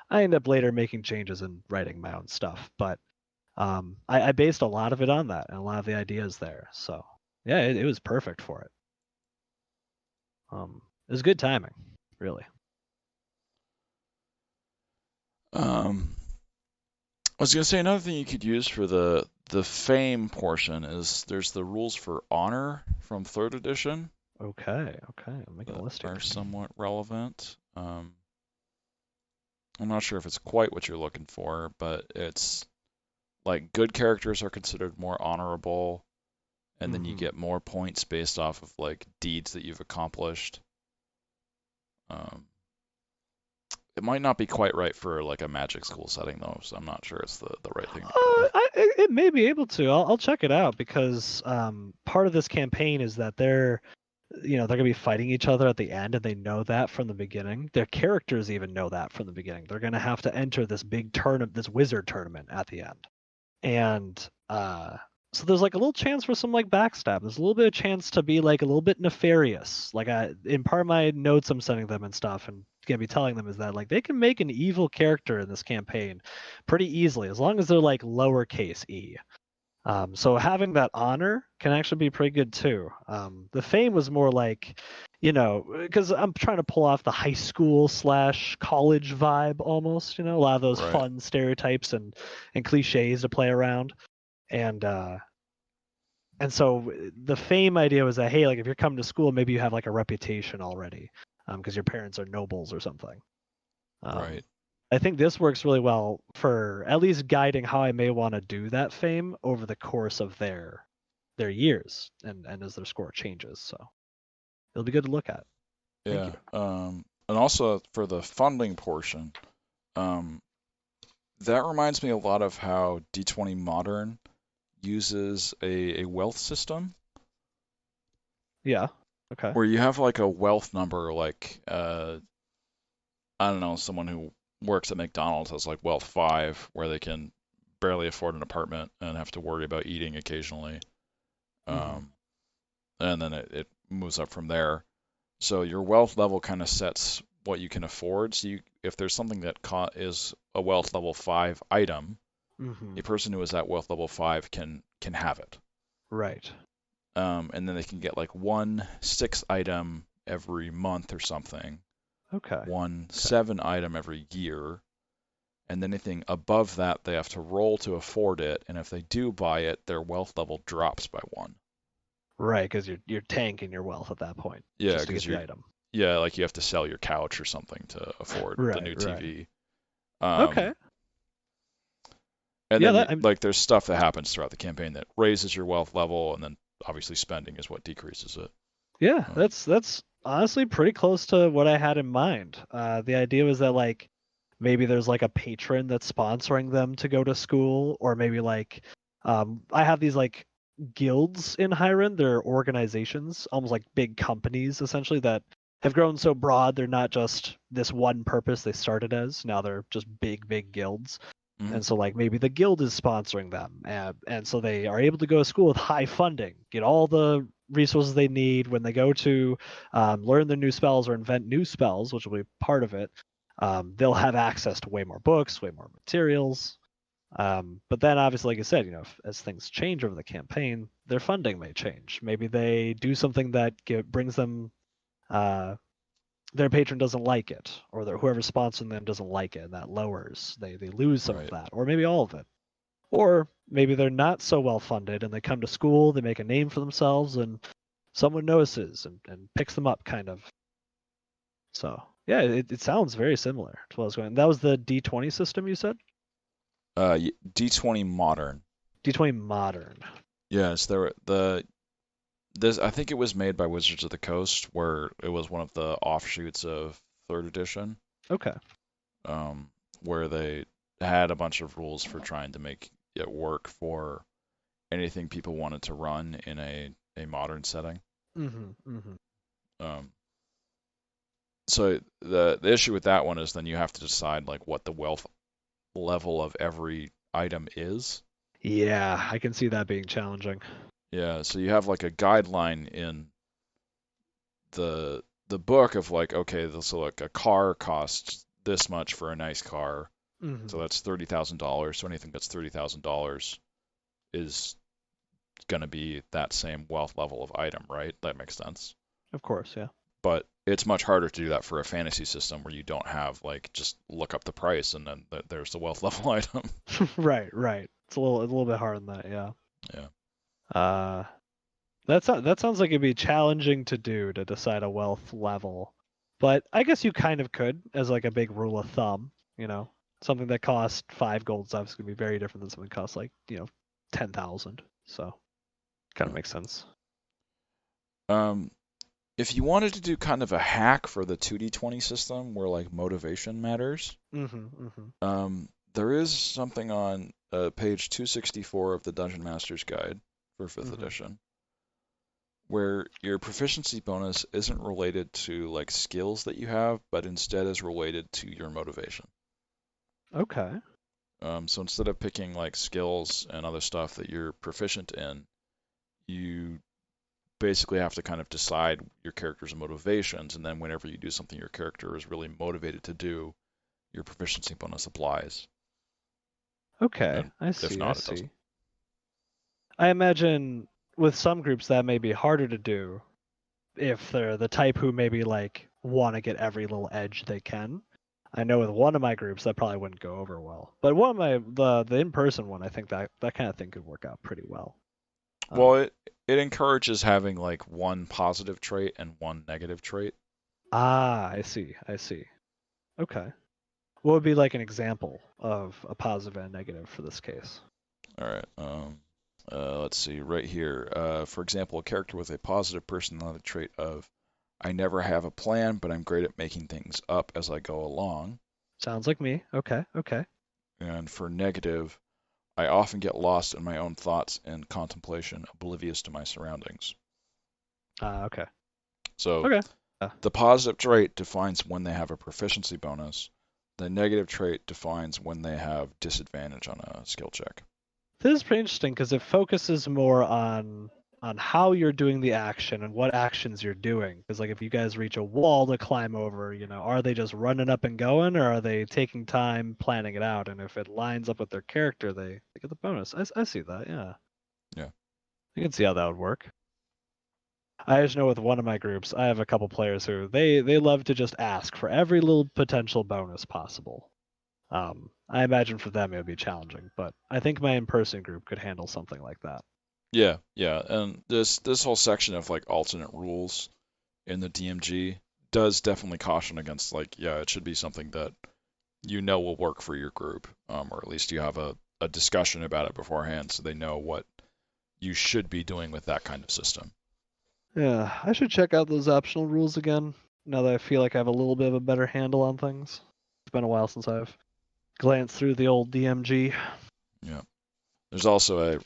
I ended up later making changes and writing my own stuff, but I based a lot of it on that and a lot of the ideas there. So yeah, it was perfect for it. It was good timing, really.
I was gonna say another thing you could use for the fame portion is there's the rules for honor from third edition
Okay. I'm making a
that
list here.
are somewhat relevant. I'm not sure if it's quite what you're looking for, but it's like good characters are considered more honorable, and then you get more points based off of like deeds that you've accomplished. Um, it might not be quite right for like a magic school setting though, so I'm not sure it's the right thing to do.
It may be able to. I'll check it out because part of this campaign is that they're gonna be fighting each other at the end, and they know that from the beginning. Their characters even know that from the beginning. They're gonna have to enter this big tournament, this wizard tournament at the end, and so there's like a little chance for some like backstab. There's a little bit of chance to be like a little bit nefarious. Like in part of my notes I'm sending them and stuff, and gonna be telling them is that like they can make an evil character in this campaign pretty easily as long as they're like lowercase e. So having that honor can actually be pretty good too. The fame was more like, because I'm trying to pull off the high school / college vibe almost. A lot of those
Right.
fun stereotypes and cliches to play around, and so the fame idea was that hey, like if you're coming to school, maybe you have like a reputation already, because your parents are nobles or something. Um,
Right.
I think this works really well for at least guiding how I may want to do that fame over the course of their years and as their score changes. So it'll be good to look at. Thank
Yeah.
you.
And also for the funding portion, um, that reminds me a lot of how D20 Modern uses a wealth system
Yeah. Okay.
where you have like a wealth number, like I don't know, someone who works at McDonald's has like wealth 5, where they can barely afford an apartment and have to worry about eating occasionally.
Mm-hmm.
And then it moves up from there. So your wealth level kind of sets what you can afford. So if there's something that is a wealth level 5 item,
Mm-hmm.
a person who is at wealth level 5 can have it.
Right.
And then they can get like 1/6 item every month or something,
Okay.
1/7 item every year, and anything above that they have to roll to afford it. And if they do buy it, their wealth level drops by 1.
Right, because you're tanking your wealth at that point
Yeah,
just to get
because
the item.
yeah, like you have to sell your couch or something to afford the
Right.
new
Right.
TV.
Okay.
And
Yeah.
then like there's stuff that happens throughout the campaign that raises your wealth level, and then obviously spending is what decreases it.
Yeah. That's honestly pretty close to what I had in mind. The idea was that like maybe there's like a patron that's sponsoring them to go to school, or maybe like I have these like guilds in Hyrend. They're organizations, almost like big companies essentially that have grown so broad they're not just this one purpose they started as. Now they're just big guilds.
Mhm.
And so like maybe the guild is sponsoring them, and so they are able to go to school with high funding, get all the resources they need when they go to learn their new spells or invent new spells, which will be part of it. They'll have access to way more books, way more materials. But then, obviously, like I said, as things change over the campaign, their funding may change. Maybe they do something that brings them, their patron doesn't like it, or whoever's sponsoring them doesn't like it, and that lowers. They lose some of
Right.
that, or maybe all of it. Or maybe they're not so well funded and they come to school, they make a name for themselves, and someone notices and picks them up, kind of. So, yeah, it sounds very similar to what I was going. That was the D20 system you said?
D20 modern.
D20 modern.
Yes, this I think it was made by Wizards of the Coast, where it was one of the offshoots of third edition,
Okay.
where they had a bunch of rules for trying to make it work for anything people wanted to run in a modern setting. Um, so the issue with that one is then you have to decide like what the wealth level of every item is.
Yeah, I can see that being challenging.
Yeah, so you have like a guideline in the book of like, okay, so like a car costs this much for a nice car, so that's $30,000. So anything that's $30,000 is going to be that same wealth level of item, right? That makes sense.
Of course, yeah.
But it's much harder to do that for a fantasy system where you don't have like just look up the price and then there's the wealth level item.
Right, right. It's a little bit hard than that, yeah.
Yeah.
That sounds like it'd be challenging to do to decide a wealth level. But I guess you kind of could as like a big rule of thumb, you know. Something that costs 5 gold is obviously gonna be very different than something that costs like, 10,000. So kind of makes sense.
If you wanted to do kind of a hack for the 2d20 system where like motivation matters, there is something on page 264 of the Dungeon Master's Guide for 5th edition where your proficiency bonus isn't related to like skills that you have, but instead is related to your motivation.
Okay.
So instead of picking like skills and other stuff that you're proficient in, you basically have to kind of decide your character's motivations, and then whenever you do something your character is really motivated to do, your proficiency bonus applies.
Okay,
And
I
if
see, I
not, it
see.
doesn't.
I imagine with some groups that may be harder to do if they're the type who maybe like want to get every little edge they can. I know with one of my groups that probably wouldn't go over well. But one of my the in-person one, I think that kind of thing could work out pretty well.
Well, it encourages having like one positive trait and one negative trait.
I see. I see. Okay. What would be like an example of a positive and a negative for this case?
All right. Let's see right here. For example, a character with a positive personality trait of I never have a plan, but I'm great at making things up as I go along.
Sounds like me. Okay. Okay.
And for negative, I often get lost in my own thoughts and contemplation, oblivious to my surroundings.
Okay.
So
Okay.
the positive trait defines when they have a proficiency bonus. The negative trait defines when they have disadvantage on a skill check.
This is pretty interesting because it focuses more on how you're doing the action and what actions you're doing. Because like if you guys reach a wall to climb over, are they just running up and going, or are they taking time planning it out? And if it lines up with their character, they get the bonus. I see that. Yeah.
Yeah.
I can see how that would work. I just know with one of my groups, I have a couple players who they love to just ask for every little potential bonus possible. I imagine for them it would be challenging, but I think my in-person group could handle something like that.
Yeah, yeah, and this whole section of like alternate rules in the DMG does definitely caution against like, yeah, it should be something that will work for your group, or at least you have a discussion about it beforehand so they know what you should be doing with that kind of system.
Yeah, I should check out those optional rules again now that I feel like I have a little bit of a better handle on things. It's been a while since I've glanced through the old DMG.
Yeah. There's also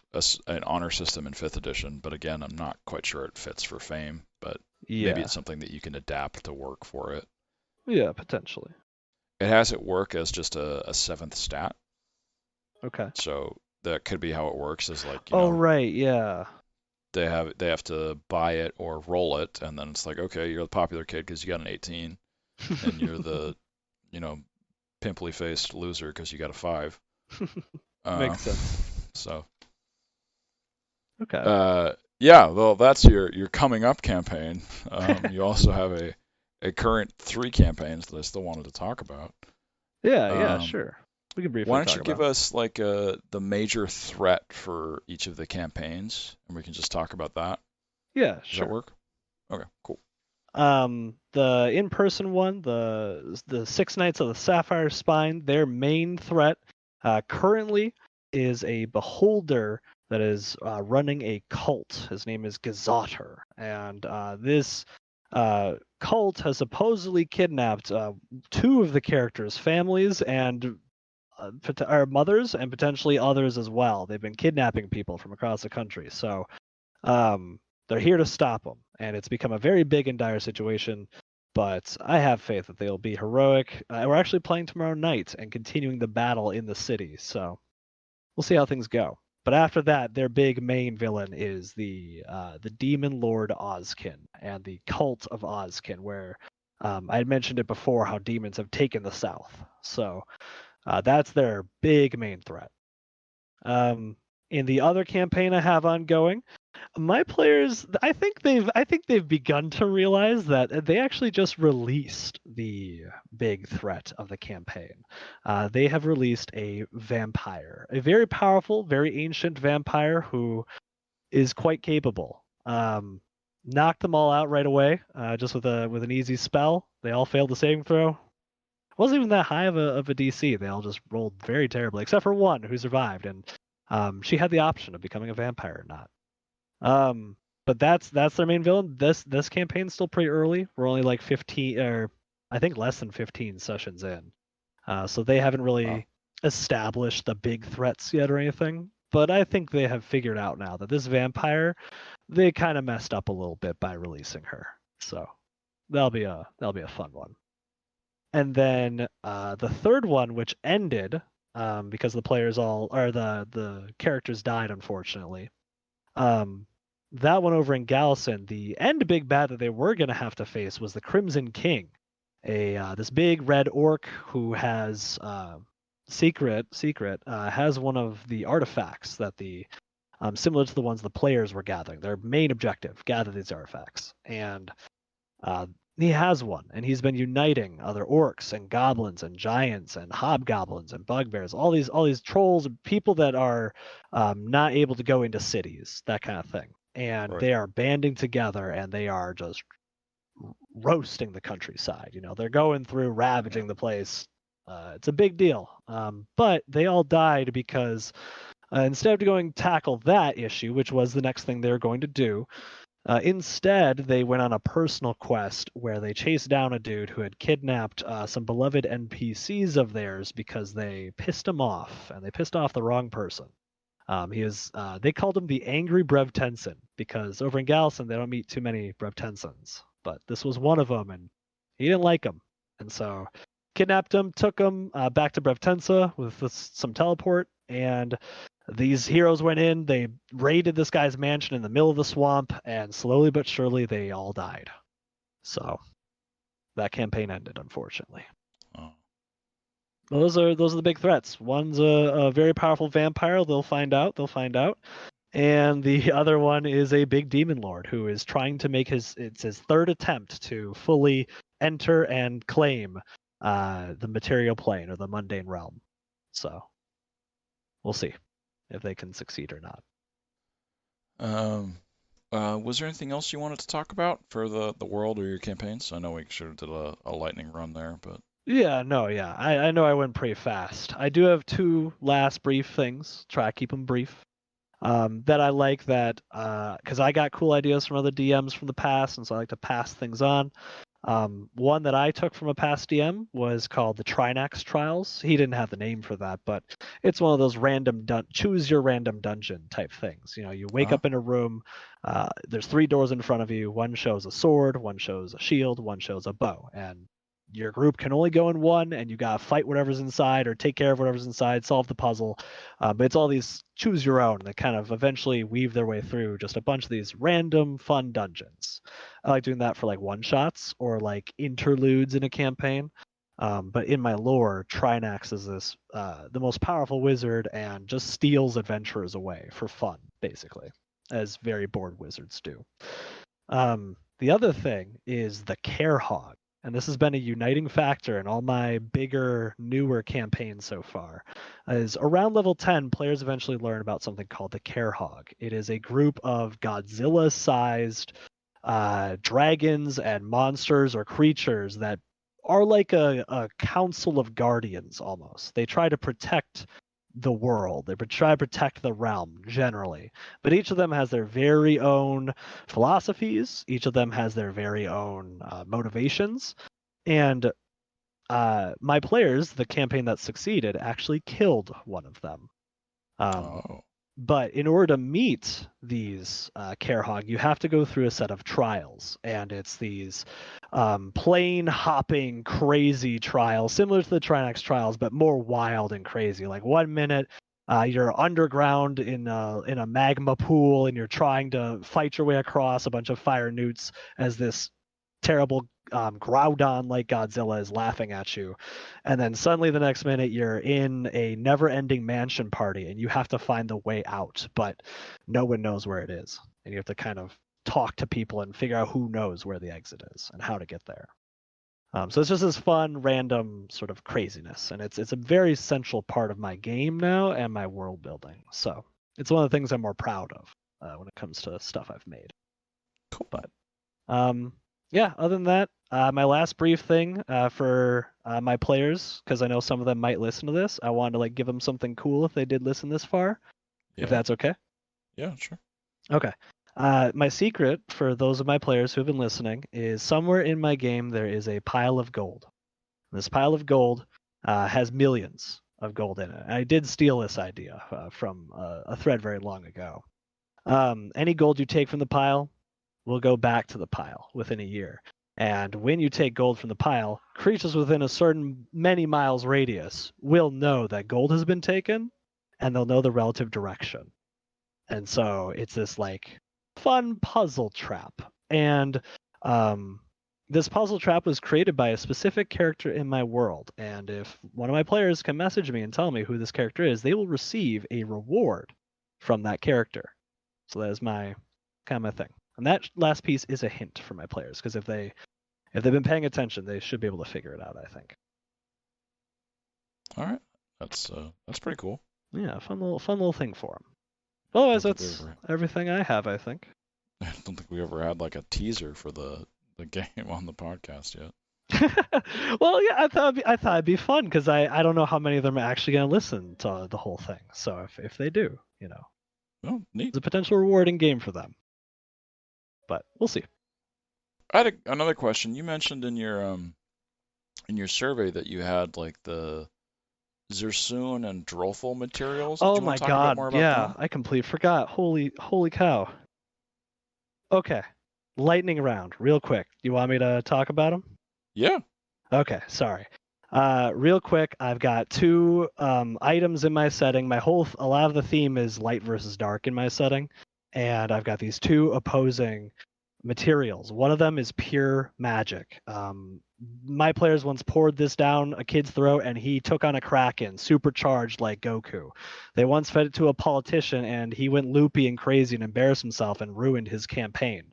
an honor system in 5th edition, but again, I'm not quite sure it fits for Fame, but maybe it's something that you can adapt to work for it.
Yeah, potentially.
It has it work as just a 7th stat.
Okay.
So that could be how it works is like,
right, yeah.
They have to buy it or roll it, and then it's like, okay, you're the popular kid because you got an 18, and you're the, pimply faced loser because you got a 5.
Makes sense.
So.
Okay.
Yeah, well, that's your coming up campaign. You also have a current 3 campaigns that I still wanted to talk about.
Yeah, sure. We can briefly
Why don't
talk
you give
about.
us like the major threat for each of the campaigns, and we can just talk about that.
Yeah,
Does that
sure.
work? Okay, cool.
The in-person one, the Six Knights of the Sapphire Spine, their main threat currently is a beholder that is running a cult. His name is Gazotter, and this cult has supposedly kidnapped two of the characters' families and or mothers, and potentially others as well. They've been kidnapping people from across the country, so they're here to stop them, and it's become a very big and dire situation. But I have faith that they'll be heroic. We're actually playing tomorrow night and continuing the battle in the city, so we'll see how things go. But after that, their big main villain is the demon lord Ozkin and the cult of Ozkin, where I had mentioned it before how demons have taken the south. So that's their big main threat. In the other campaign I have ongoing, my players, I think they've begun to realize that they actually just released the big threat of the campaign. They have released a vampire, a very powerful, very ancient vampire who is quite capable. Knocked them all out right away, just with an easy spell. They all failed the saving throw. It wasn't even that high of a DC. They all just rolled very terribly, except for one who survived, and she had the option of becoming a vampire or not. But that's their main villain. This campaign's still pretty early. We're only like 15, or I think less than 15 sessions in. So they haven't
Wow.
really established the big threats yet or anything. But I think they have figured out now that this vampire, they kind of messed up a little bit by releasing her. So that'll be a fun one. And then the third one, which ended because the players all or the characters died, unfortunately. Um, that one over in Galison, the end big bad that they were going to have to face was the Crimson King, a this big red orc who has secret has one of the artifacts that the similar to the ones the players were gathering. Their main objective: gather these artifacts, and uh, he has one, and he's been uniting other orcs and goblins and giants and hobgoblins and bugbears, all these trolls and people that are not able to go into cities, that kind of thing. And
Right.
they are banding together, and they are just roasting the countryside. They're going through,
Yeah.
ravaging the place. It's a big deal. But they all died because instead of going tackle that issue, which was the next thing they were going to do, instead, they went on a personal quest where they chased down a dude who had kidnapped some beloved NPCs of theirs because they pissed him off, and they pissed off the wrong person. They called him the Angry Brevtensan because over in Galison they don't meet too many Brevtensans, but this was one of them, and he didn't like him, and so kidnapped him, took him back to Brevtensa with some teleport, and these heroes went in, they raided this guy's mansion in the middle of the swamp, and slowly but surely they all died. So that campaign ended, unfortunately.
Oh.
Those are the big threats. One's a very powerful vampire. They'll find out. They'll find out. And the other one is a big demon lord who is trying to make it's his third attempt to fully enter and claim the material plane or the mundane realm. So we'll see if they can succeed or not.
Um, was there anything else you wanted to talk about for the world or your campaigns? I know we sort of did a lightning run there, but
Yeah, no, yeah. I know I went pretty fast. I do have two last brief things. Try to keep them brief. That I like that because I got cool ideas from other DMs from the past, and so I like to pass things on. One that I took from a past DM was called the Trinax Trials. He didn't have the name for that, but it's one of those choose your random dungeon type things. You wake
uh-huh.
up in a room, there's three doors in front of you. One shows a sword, one shows a shield, one shows a bow, and your group can only go in one, and you gotta fight whatever's inside or take care of whatever's inside, solve the puzzle. But it's all these choose your own that kind of eventually weave their way through just a bunch of these random fun dungeons. I like doing that for like one shots or like interludes in a campaign. But in my lore, Trinax is this the most powerful wizard and just steals adventurers away for fun, basically, as very bored wizards do. The other thing is the Care Hog. and this has been a uniting factor in all my bigger, newer campaigns so far, is around level 10, players eventually learn about something called the Carehog. It is a group of Godzilla-sized dragons and monsters or creatures that are like a council of guardians almost. They try to protect the world. They try to protect the realm generally. But each of them has their very own philosophies. Each of them has their very own motivations. And my players, the campaign that succeeded, actually killed one of them.
Oh.
But in order to meet these Carehog, you have to go through a set of trials, and it's these plane hopping, crazy trials, similar to the Trinax trials, but more wild and crazy. Like 1 minute, you're underground in a magma pool, and you're trying to fight your way across a bunch of fire newts as this terrible Groudon-like Godzilla is laughing at you. And then suddenly the next minute you're in a never-ending mansion party and you have to find the way out, but no one knows where it is. And you have to kind of talk to people and figure out who knows where the exit is and how to get there. So it's just this fun, random sort of craziness. And it's a very central part of my game now and my world building. So it's one of the things I'm more proud of when it comes to stuff I've made.
Cool.
But yeah, other than that, my last brief thing for my players, because I know some of them might listen to this, I wanted to like give them something cool if they did listen this far, if that's okay.
Yeah, sure.
Okay. My secret for those of my players who have been listening is somewhere in my game there is a pile of gold. This pile of gold has millions of gold in it. I did steal this idea from a thread very long ago. Any gold you take from the pile will go back to the pile within a year. And when you take gold from the pile, creatures within a certain many miles radius will know that gold has been taken, and they'll know the relative direction. And so it's this like fun puzzle trap. And this puzzle trap was created by a specific character in my world. And if one of my players can message me and tell me who this character is, they will receive a reward from that character. So that is my kind of my thing. And that last piece is a hint for my players, because if they've been paying attention, they should be able to figure it out, I think.
All right, that's pretty cool.
Yeah, fun little thing for them. Otherwise, that's everything I have, I think.
I don't think we ever had like a teaser for the game on the podcast yet.
Well, yeah, I thought it'd be fun because I don't know how many of them are actually going to listen to the whole thing. So if they do,
Oh, neat.
It's a potential rewarding game for them. But we'll see.
I had another question. You mentioned in your survey that you had like the Zer'Sun and Drothal materials.
Oh
Do you
my
want to talk a bit
god,
more about
yeah,
that?
I completely forgot. Holy cow. Okay, lightning round, real quick. You want me to talk about them?
Yeah.
Okay, sorry. Real quick, I've got two items in my setting. A lot of the theme is light versus dark in my setting, and I've got these two opposing materials. One of them is pure magic. My players once poured this down a kid's throat, and he took on a kraken, supercharged like Goku. They once fed it to a politician, and he went loopy and crazy and embarrassed himself and ruined his campaign,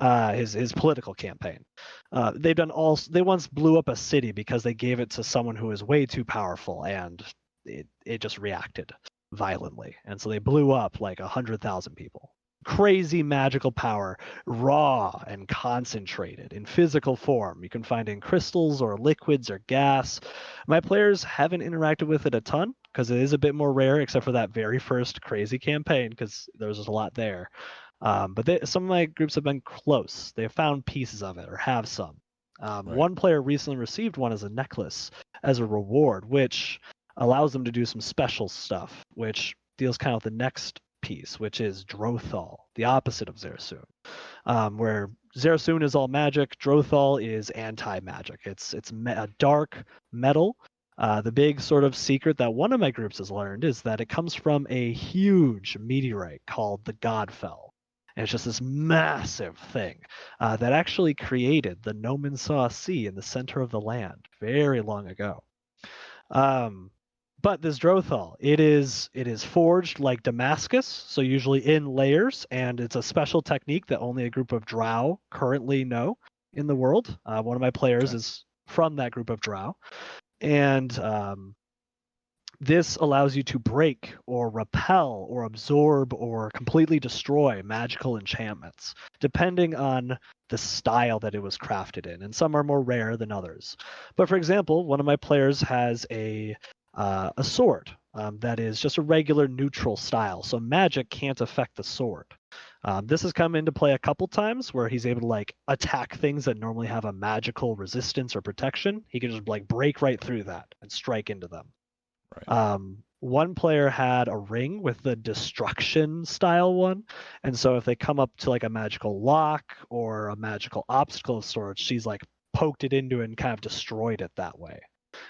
his political campaign. They once blew up a city because they gave it to someone who was way too powerful, and it just reacted violently, and so they blew up like 100,000 people. Crazy magical power, raw and concentrated in physical form. You can find in crystals or liquids or gas. My players haven't interacted with it a ton because it is a bit more rare, except for that very first crazy campaign, because there's just a lot there. But some of my groups have been close. They've found pieces of it or have some.
Right.
One player recently received one as a necklace as a reward, which allows them to do some special stuff, which deals kind of with the next piece, which is Drothal, the opposite of Zer'Sun. Where Zer'Sun is all magic, Drothal is anti-magic. It's a dark metal. The big sort of secret that one of my groups has learned is that it comes from a huge meteorite called the Godfell. And it's just this massive thing that actually created the Noman Sea in the center of the land very long ago. But this Drothal, it is forged like Damascus, so usually in layers, and it's a special technique that only a group of Drow currently know. in the world. One of my players
Okay.
is from that group of drow, and this allows you to break or repel or absorb or completely destroy magical enchantments, depending on the style that it was crafted in. And some are more rare than others. But for example, one of my players has a sword that is just a regular neutral style, so magic can't affect the sword. This has come into play a couple times where he's able to like attack things that normally have a magical resistance or protection. He can just like break right through that and strike into them.
Right.
One player had a ring with the destruction style one, and so if they come up to like a magical lock or a magical obstacle of sorts, she's like poked it into it and kind of destroyed it that way.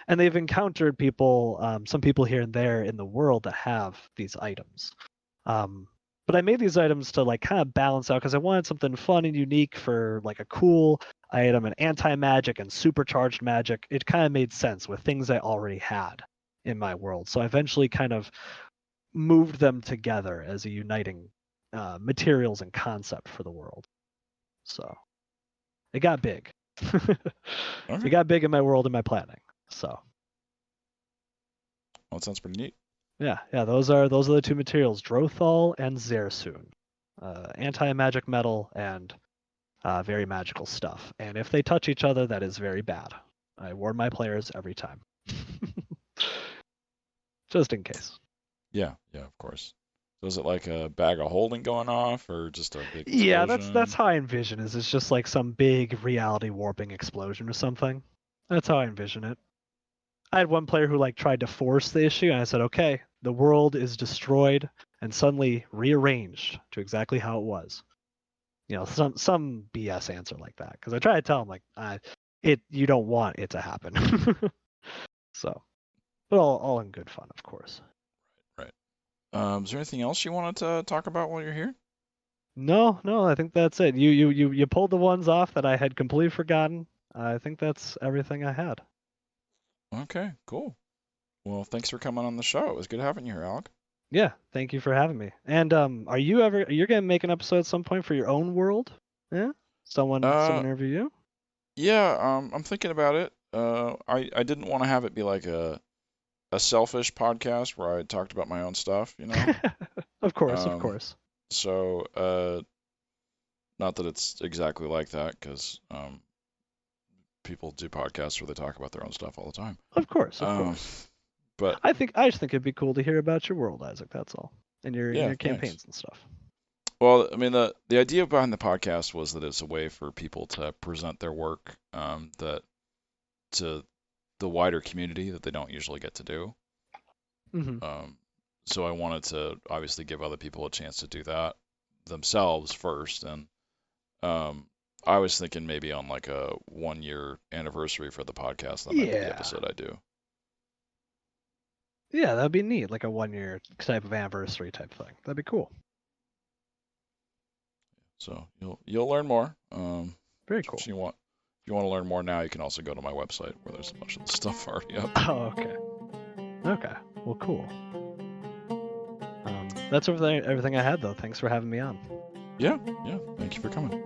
And they've encountered people, some people here and there in the world that have these items. But I made these items to like kind of balance out because I wanted something fun and unique for like a cool item, and anti-magic and supercharged magic. It kind of made sense with things I already had in my world. So I eventually kind of moved them together as a uniting materials and concept for the world. So it got big. It
Okay.
got big in my world and my planning. So
Well, that sounds pretty neat.
yeah, those are the two materials, Drothal and Zer'Sun. Anti-magic metal and very magical stuff. And if they touch each other, that is very bad. I warn my players every time. Just in case.
Yeah, of course. So is it like a bag of holding going off, or just a big
Yeah, that's
explosion?
how I envision it. It's just like some big reality warping explosion or something. That's how I envision it. I had one player who like tried to force the issue, and I said, "Okay, the world is destroyed and suddenly rearranged to exactly how it was." You know, some BS answer like that. Because I try to tell him like, you don't want it to happen. So, but all in good fun, of course.
Right. Is there anything else you wanted to talk about while you're here?
No, I think that's it. You pulled the ones off that I had completely forgotten. I think that's everything I had.
Okay, cool. Well, thanks for coming on the show. It was good having you here, Alec.
Yeah, thank you for having me. And you're gonna make an episode at some point for your own world? Yeah? Someone
Uh,
interview you?
yeah, I'm thinking about it. I didn't want to have it be like a selfish podcast where I talked about my own stuff, you know?
Of course, of
Um,
course.
so, not that it's exactly like that, because people do podcasts where they talk about their own stuff all the time.
Of course, of
Um,
course.
but
I just think it'd be cool to hear about your world, Isaac, that's all. And
yeah,
your
thanks.
campaigns and stuff.
Well, I mean, the idea behind the podcast was that it's a way for people to present their work, that to the wider community that they don't usually get to do.
Hmm.
So I wanted to obviously give other people a chance to do that themselves first, and I was thinking maybe on like a 1 year anniversary for the podcast, that might be the
Yeah.
episode I do.
Yeah, that'd be neat, like a 1 year type of anniversary type thing. That'd be cool.
So you'll learn more.
Very cool.
If you want to learn more now, you can also go to my website where there's a bunch of the stuff already up.
Oh, okay. Okay. Well, cool. That's everything I had though. Thanks for having me on.
Yeah. Thank you for coming.